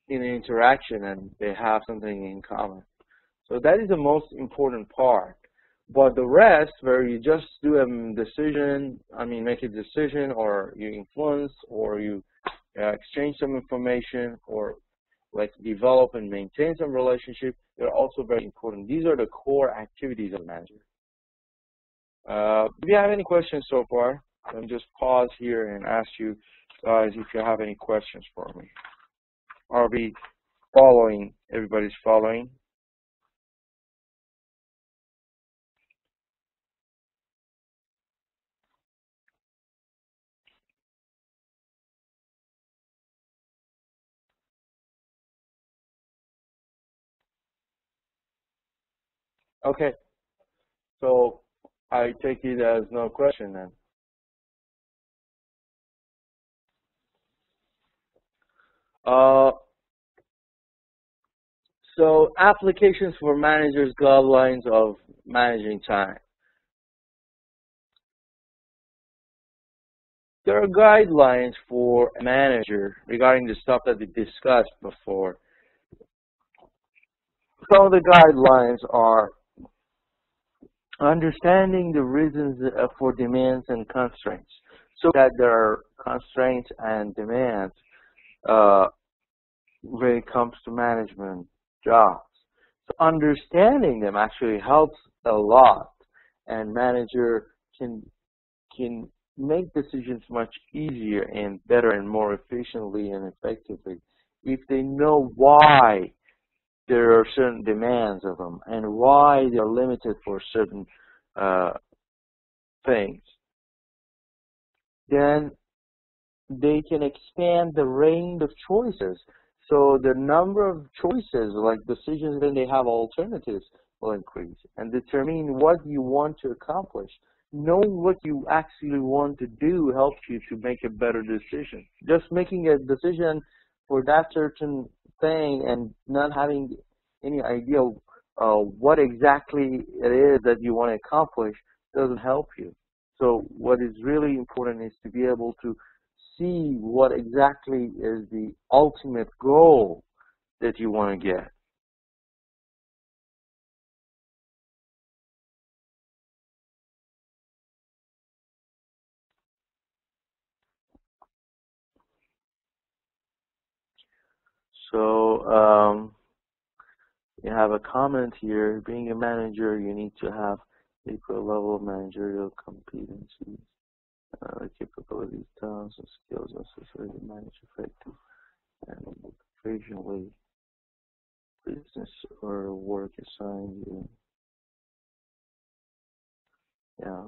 in interaction and they have something in common. So that is the most important part. But the rest, where you just do a decision, make a decision, or you influence, or you exchange some information, or like develop and maintain some relationship, they're also very important. These are the core activities of a manager. Do you have any questions so far? Let me just pause here and ask you guys, if you have any questions for me. Are we following? Everybody's following? Okay, so I take it as no question then. So applications for managers' guidelines of managing time. There are guidelines for a manager regarding the stuff that we discussed before. Some of the guidelines are understanding the reasons for demands and constraints, so that there are constraints and demands when it comes to management jobs. So understanding them actually helps a lot, and manager can make decisions much easier and better and more efficiently and effectively if they know why there are certain demands of them and why they are limited for certain things. Then they can expand the range of choices. So the number of choices, like decisions, when they have alternatives, will increase, and determine what you want to accomplish. Knowing what you actually want to do helps you to make a better decision. Just making a decision for that certain thing and not having any idea what exactly it is that you want to accomplish doesn't help you. So what is really important is to be able to see what exactly is the ultimate goal that you want to get. So you have a comment here. Being a manager, you need to have equal level of managerial competencies, capabilities, talents, and skills necessary to manage effective and occasionally business or work assigned you. Yeah.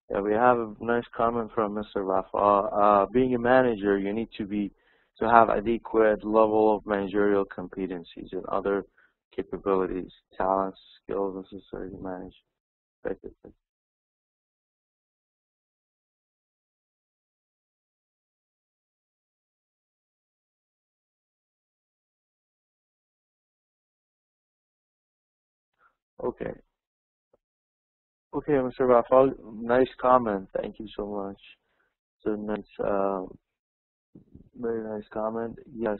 Yeah, we have a nice comment from Mr. Rafa. Being a manager, you need to have adequate level of managerial competencies and other capabilities, talents, skills necessary to manage effectively. Okay. Okay, Mr. Rafa, nice comment. Thank you so much. So nice, very nice comment. Yes,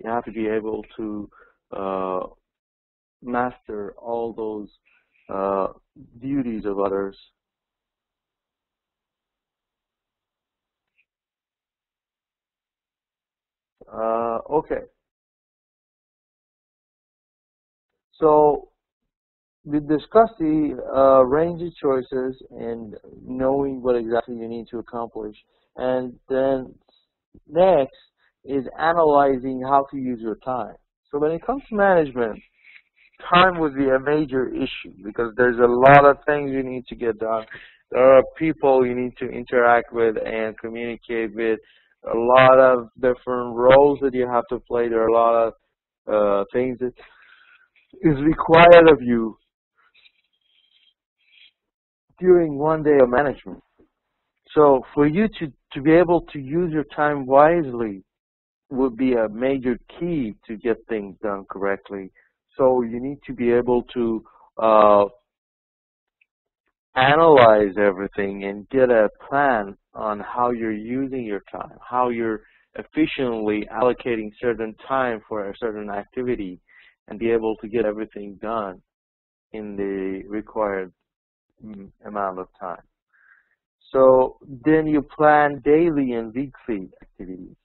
you have to be able to master all those duties of others. Okay. So we discussed the range of choices and knowing what exactly you need to accomplish. And then next is analyzing how to use your time. So when it comes to management, time would be a major issue because there's a lot of things you need to get done. There are people you need to interact with and communicate with, a lot of different roles that you have to play. There are a lot of things that is required of you during one day of management. So for you to be able to use your time wisely would be a major key to get things done correctly. So you need to be able to analyze everything and get a plan on how you're using your time, how you're efficiently allocating certain time for a certain activity, and be able to get everything done in the required amount of time. So then you plan daily and weekly activities.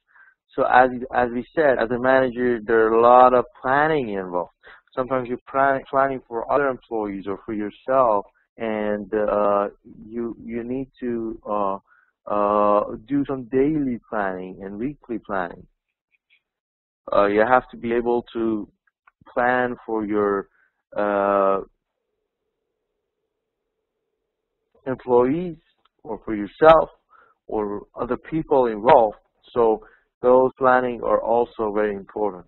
So as we said, as a manager, there are a lot of planning involved. Sometimes you're planning for other employees or for yourself, and you need to do some daily planning and weekly planning. You have to be able to plan for your employees or for yourself or other people involved. So those planning are also very important.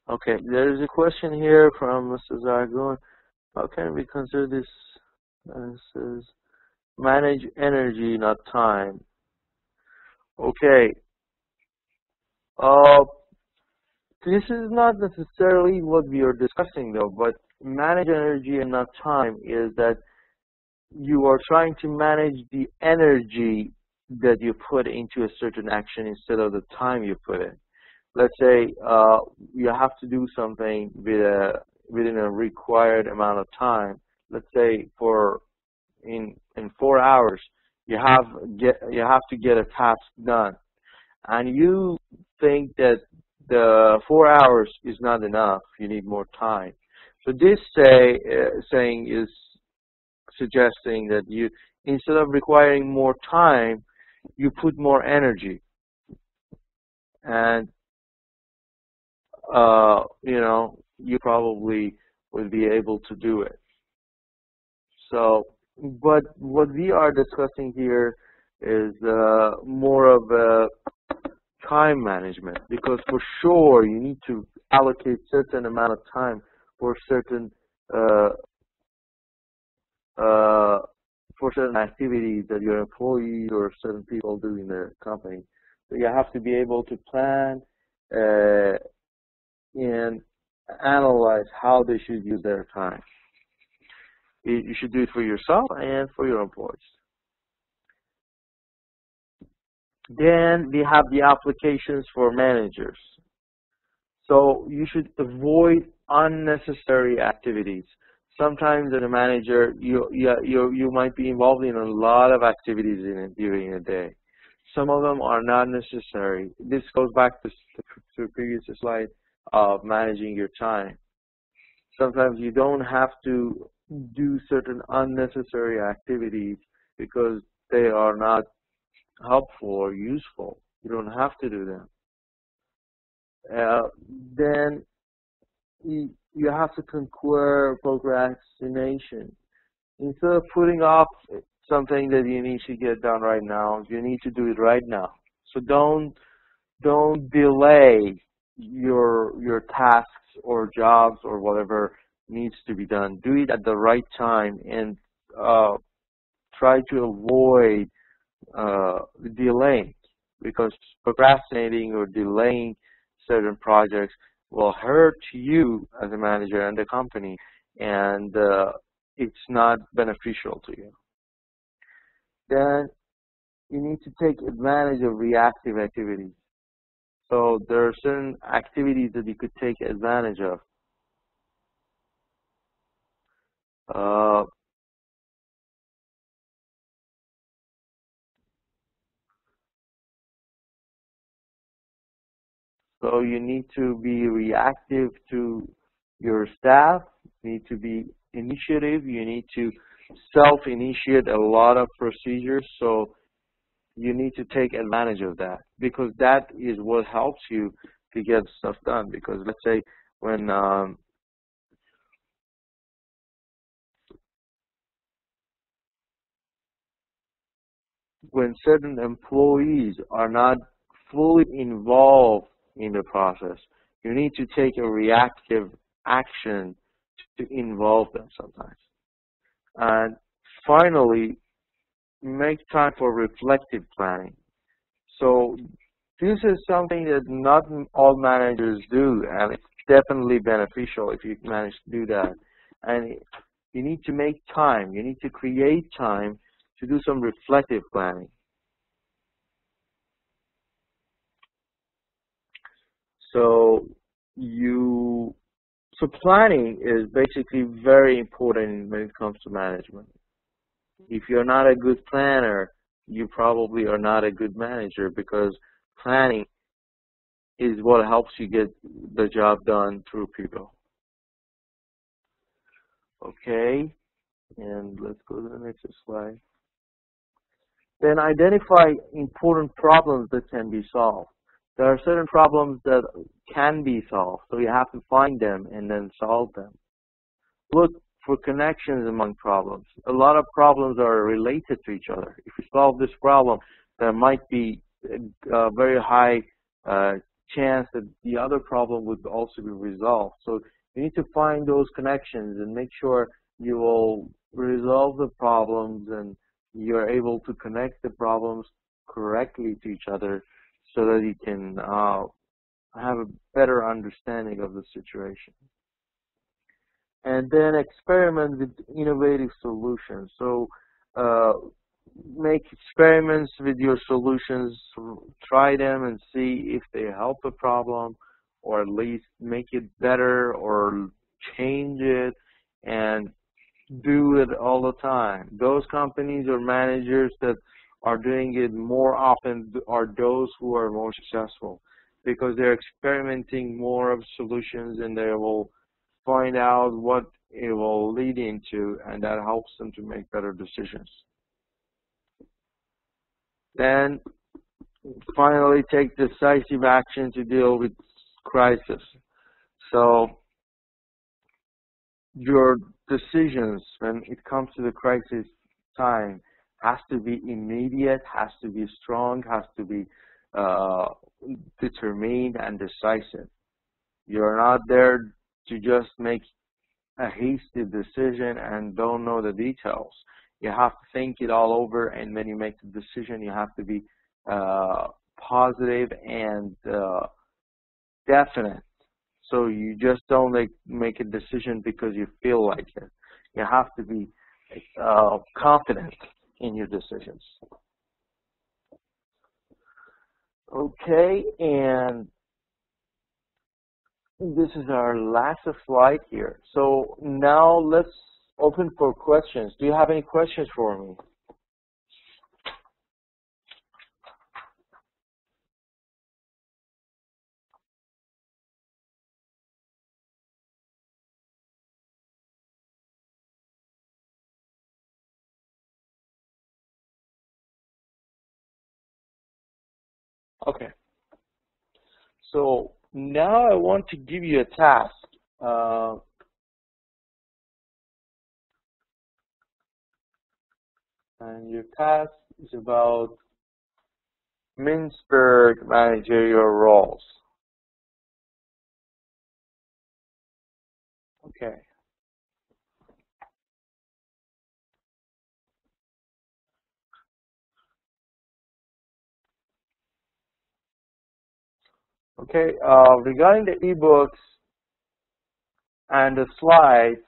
Okay, there is a question here from Mr. Zargon. How can we consider this? This is manage energy, not time. Okay. This is not necessarily what we are discussing though, but manage energy and not time is that you are trying to manage the energy that you put into a certain action instead of the time you put in. Let's say you have to do something within a required amount of time. Let's say in 4 hours you have to get a task done, and you think that the 4 hours is not enough. You need more time. So this saying is suggesting that you, instead of requiring more time, you put more energy, and you probably will be able to do it. So, but what we are discussing here is more of a time management, because for sure you need to allocate certain amount of time for certain activities that your employees or certain people do in their company. So you have to be able to plan and analyze how they should use their time. You should do it for yourself and for your employees. Then we have the applications for managers. So you should avoid unnecessary activities. Sometimes as a manager, you might be involved in a lot of activities during a day. Some of them are not necessary. This goes back to the previous slide of managing your time. Sometimes you don't have to do certain unnecessary activities because they are not helpful or useful. You don't have to do them. Then you have to conquer procrastination. Instead of putting off something that you need to get done right now, you need to do it right now. So don't delay your tasks or jobs or whatever needs to be done. Do it at the right time, and try to avoid delaying, because procrastinating or delaying certain projects will hurt you as a manager and the company, and it's not beneficial to you. Then you need to take advantage of reactive activities. So there are certain activities that you could take advantage of. So you need to be reactive to your staff. You need to be initiative. You need to self-initiate a lot of procedures. So you need to take advantage of that, because that is what helps you to get stuff done. Because let's say when certain employees are not fully involved in the process, you need to take a reactive action to involve them sometimes. And finally, make time for reflective planning. So this is something that not all managers do, and it's definitely beneficial if you manage to do that. And you need to make time. You need to create time to do some reflective planning. So So planning is basically very important when it comes to management. If you're not a good planner, you probably are not a good manager, because planning is what helps you get the job done through people. Okay, and let's go to the next slide. Then identify important problems that can be solved. There are certain problems that can be solved, so you have to find them and then solve them. Look for connections among problems. A lot of problems are related to each other. If you solve this problem, there might be a very high chance that the other problem would also be resolved. So you need to find those connections and make sure you will resolve the problems and you're able to connect the problems correctly to each other so that you can have a better understanding of the situation. And then experiment with innovative solutions. So make experiments with your solutions, try them and see if they help the problem, or at least make it better or change it, and do it all the time. Those companies or managers that are doing it more often are those who are more successful, because they're experimenting more of solutions and they will find out what it will lead into, and that helps them to make better decisions. Then finally, take decisive action to deal with crisis. So your decisions when it comes to the crisis time has to be immediate, has to be strong, has to be determined and decisive. You're not there to just make a hasty decision and don't know the details. You have to think it all over, and when you make the decision, you have to be positive and definite. So you just don't make a decision because you feel like it. You have to be confident in your decisions. Okay, and this is our last slide here. So now let's open for questions. Do you have any questions for me? Okay. So now I want to give you a task. And your task is about Mintzberg managerial roles. Okay. Okay, regarding the ebooks and the slides,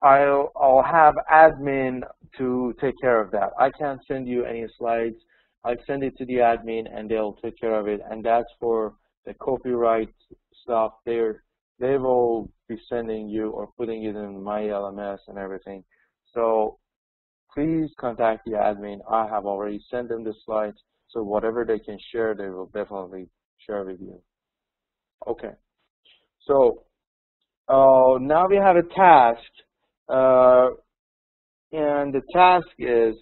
I'll have admin to take care of that. I can't send you any slides. I'll send it to the admin and they'll take care of it. And that's for the copyright stuff. They will be sending you or putting it in my LMS and everything. So please contact the admin. I have already sent them the slides. So whatever they can share, they will definitely share with you. Okay. So now we have a task. And the task is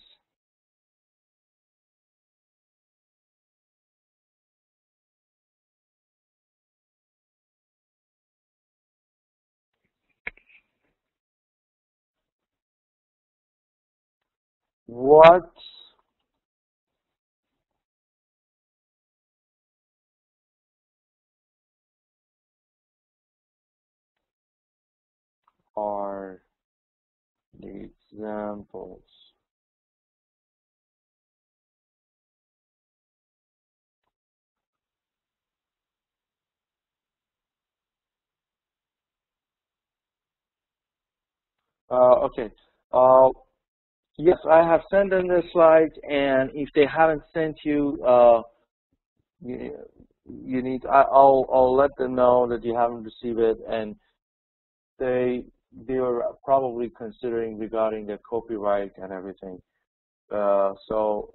what are the examples okay. Yes, I have sent them the slides, and if they haven't sent you, you need. I'll let them know that you haven't received it, and they were probably considering regarding the copyright and everything. So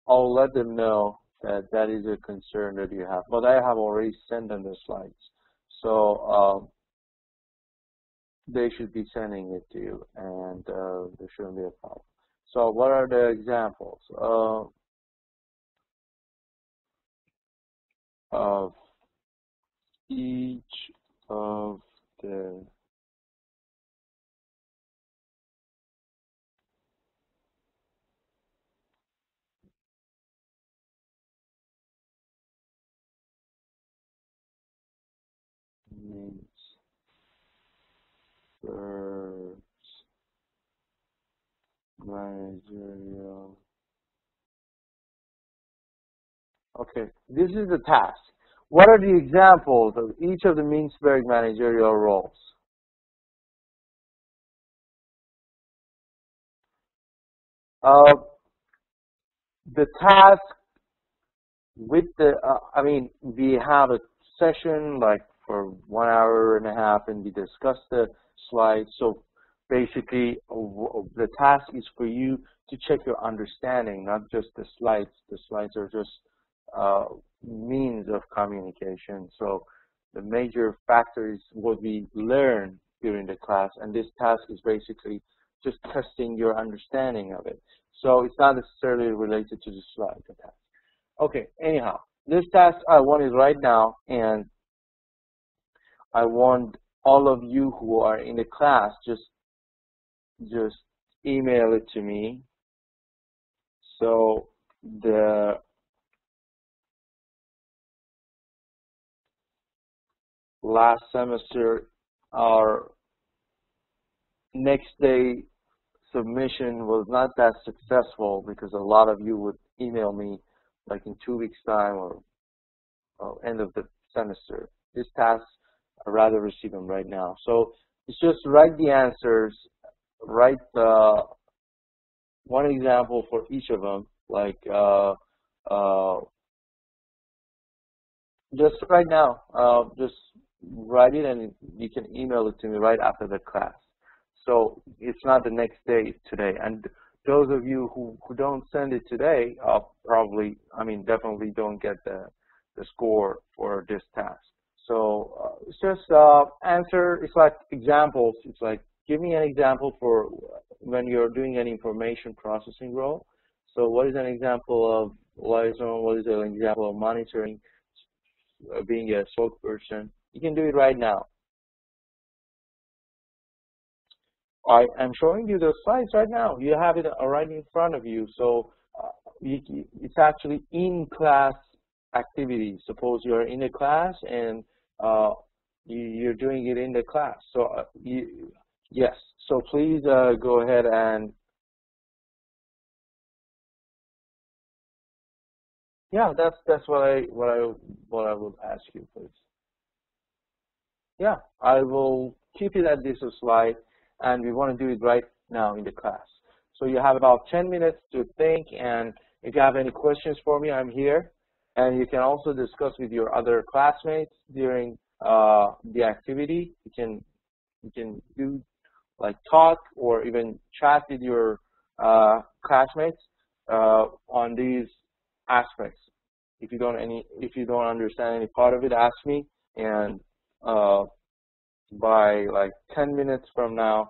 I'll let them know that that is a concern that you have. But I have already sent them the slides, so they should be sending it to you, and there shouldn't be a problem. So what are the examples of each of the means verbs managerial? Okay, this is the task. What are the examples of each of the Mintzberg managerial roles? The task with the, I mean, we have a session like for 1 hour and a half, and we discuss the slides. So basically, the task is for you to check your understanding, not just the slides. The slides are just means of communication. So the major factor is what we learn during the class, and this task is basically just testing your understanding of it. So it's not necessarily related to the slide task. Okay, anyhow, this task I want it right now, and I want all of you who are in the class just email it to me. So the last semester, our next day submission was not that successful because a lot of you would email me like in 2 weeks time or end of the semester. This task, I'd rather receive them right now. So it's just write the answers, write one example for each of them, like just right now, just write it and you can email it to me right after the class. So it's not the next day, it's today. And those of you who don't send it today, probably, I mean, definitely don't get the score for this task. So it's just answer, it's like examples. It's like, give me an example for when you're doing an information processing role. So what is an example of liaison? What is an example of monitoring, being a spokesperson? You can do it right now. I am showing you the slides right now. You have it right in front of you. So it's actually in-class activity. Suppose you're in a class and you're doing it in the class. So yes. So please go ahead and yeah, that's what I would ask you, please. Yeah, I will keep it at this slide, and we want to do it right now in the class. So you have about 10 minutes to think, and if you have any questions for me, I'm here. And you can also discuss with your other classmates during the activity. You can do like talk or even chat with your classmates on these aspects. If you don't understand any part of it, ask me, and by like 10 minutes from now,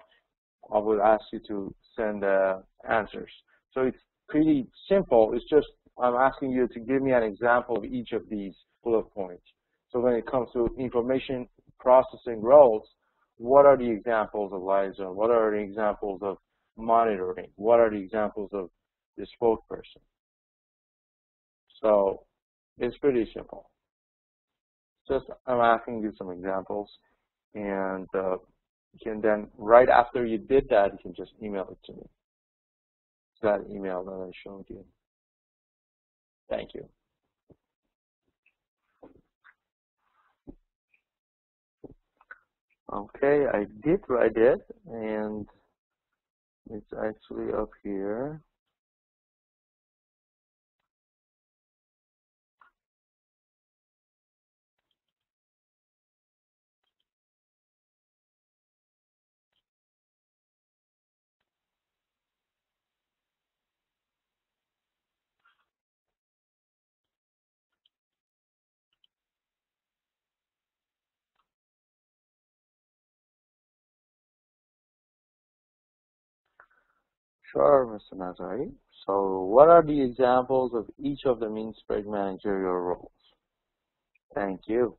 I will ask you to send answers. So it's pretty simple. It's just I'm asking you to give me an example of each of these bullet points. So when it comes to information processing roles, what are the examples of liaison? What are the examples of monitoring? What are the examples of the spokesperson? So it's pretty simple. Just I'm asking you some examples, and you can then, right after you did that, you can just email it to me. It's that email that I showed you. Thank you. Okay, I did write it, and it's actually up here. Sure, Mr. Nazari. So what are the examples of each of the mean spread managerial roles? Thank you.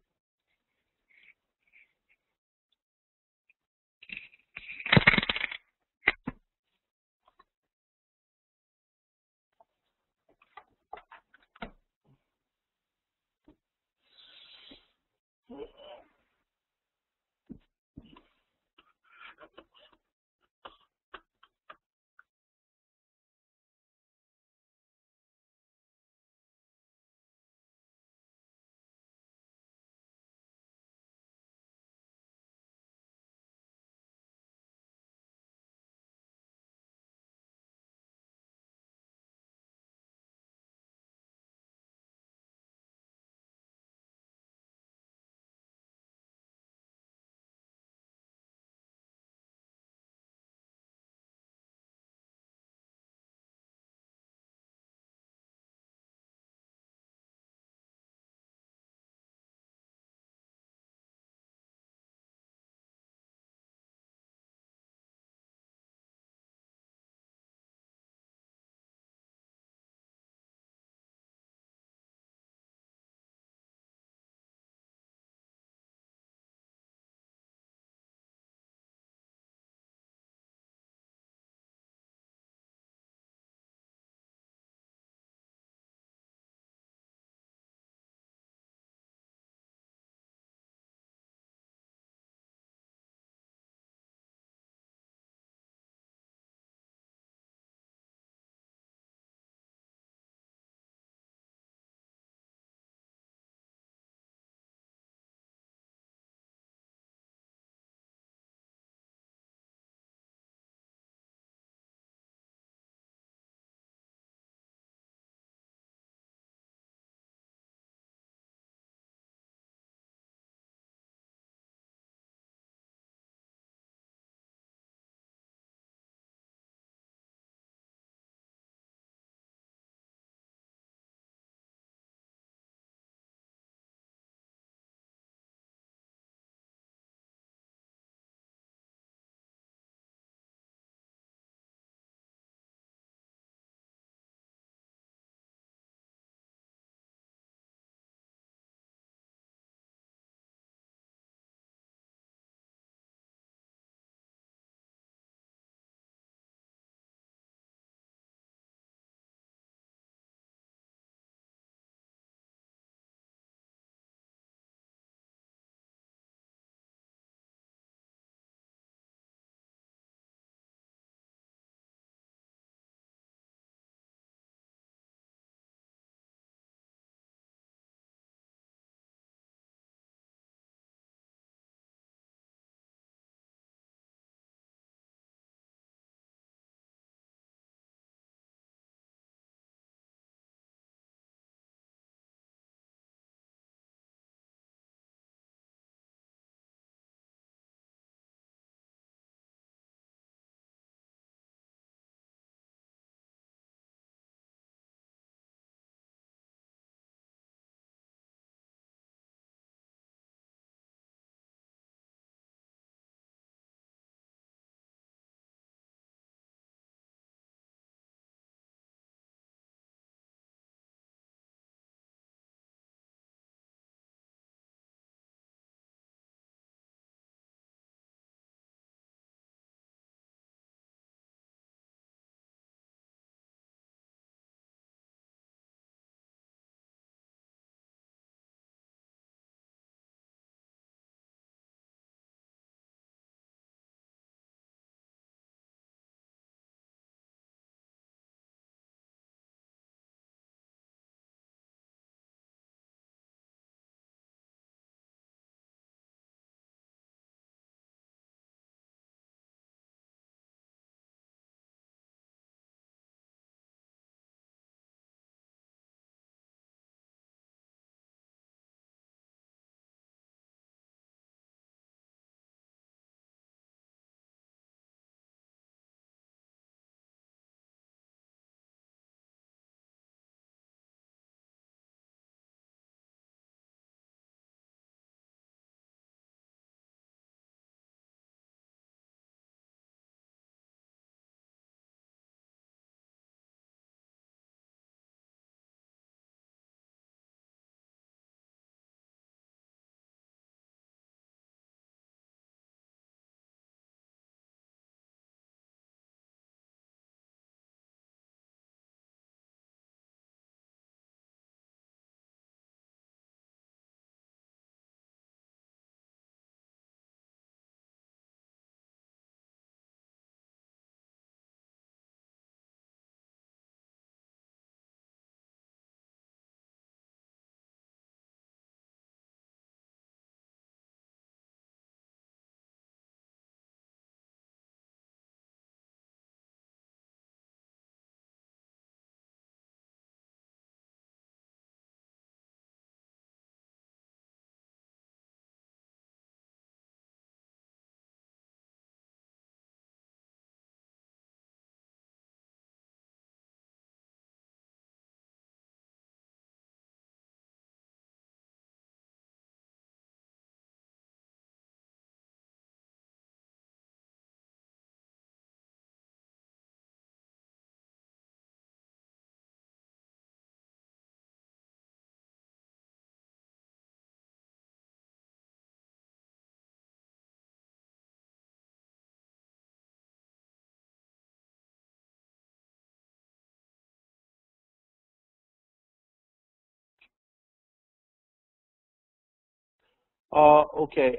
Okay.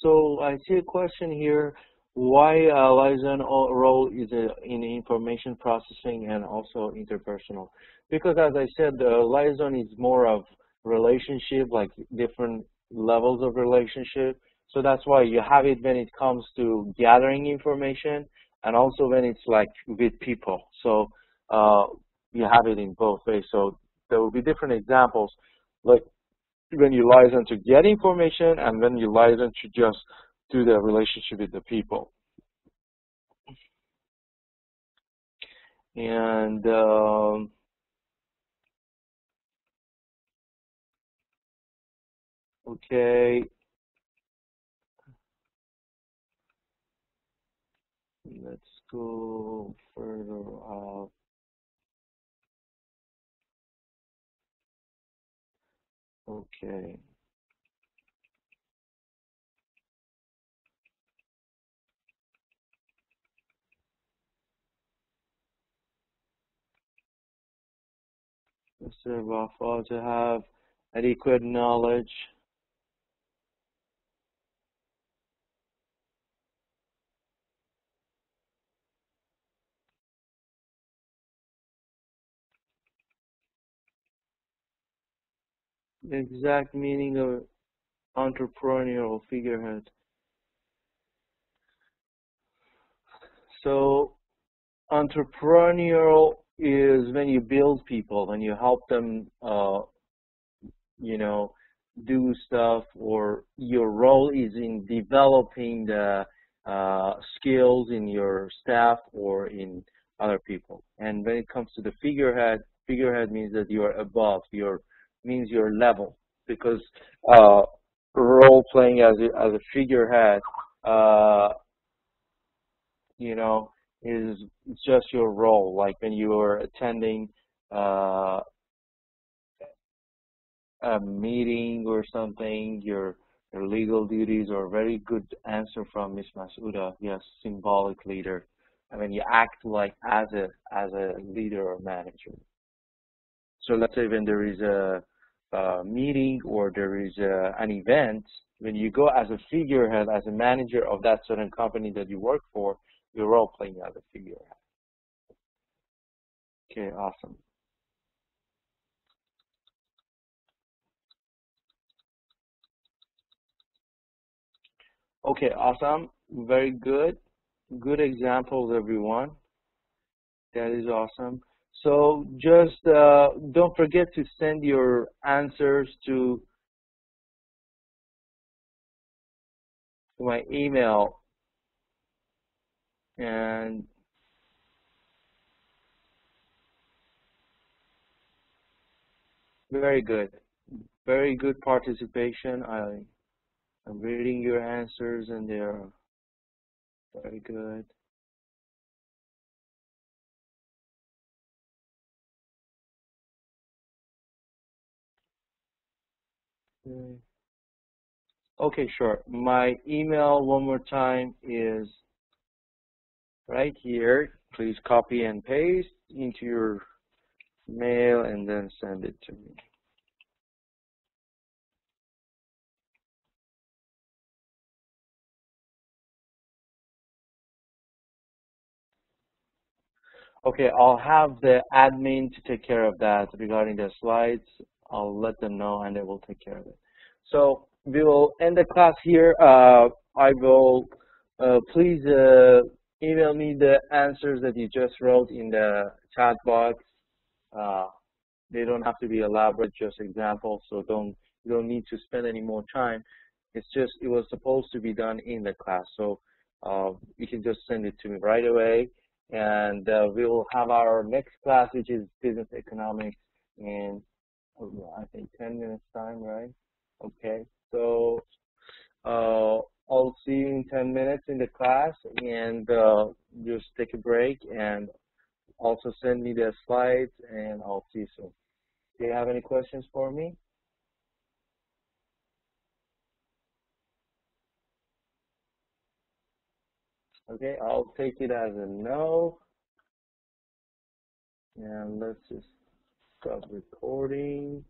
So I see a question here. Why liaison role is in information processing and also interpersonal? Because as I said, the liaison is more of relationship, like different levels of relationship. So that's why you have it when it comes to gathering information and also when it's like with people. So uh, you have it in both ways. So there will be different examples. Like when you liaison to get information and when you liaison to just do the relationship with the people. And okay, let's go further up. Okay. Mr. Waffle to have adequate knowledge. The exact meaning of entrepreneurial figurehead. So entrepreneurial is when you build people, when you help them you know, do stuff, or your role is in developing the skills in your staff or in other people. And when it comes to the figurehead, figurehead means that you are above, means your level, because uh, role playing as a figurehead, uh, you know, is just your role. Like when you are attending uh, a meeting or something, your legal duties, or a very good answer from Ms. Masuda. Yes, symbolic leader. I mean, you act like as a leader or manager. So let's say when there is a meeting or there is an event, when you go as a figurehead, as a manager of that certain company that you work for, you're role playing as a figurehead. Okay, awesome. Okay, awesome. Very good. Good examples, everyone. That is awesome. So just don't forget to send your answers to my email. And very good. Very good participation. I'm reading your answers and they're very good. Okay, sure. My email one more time is right here. Please copy and paste into your mail and then send it to me. Okay, I'll have the admin to take care of that regarding the slides. I'll let them know and they will take care of it. So we will end the class here. I will, please email me the answers that you just wrote in the chat box. Uh, they don't have to be elaborate, just examples, so you don't need to spend any more time. It's just, it was supposed to be done in the class, so you can just send it to me right away. And we will have our next class, which is business economics, in I think 10 minutes time, right? Okay, so I'll see you in 10 minutes in the class, and just take a break and also send me the slides, and I'll see you soon. Do you have any questions for me? Okay, I'll take it as a no, and let's just stop recording.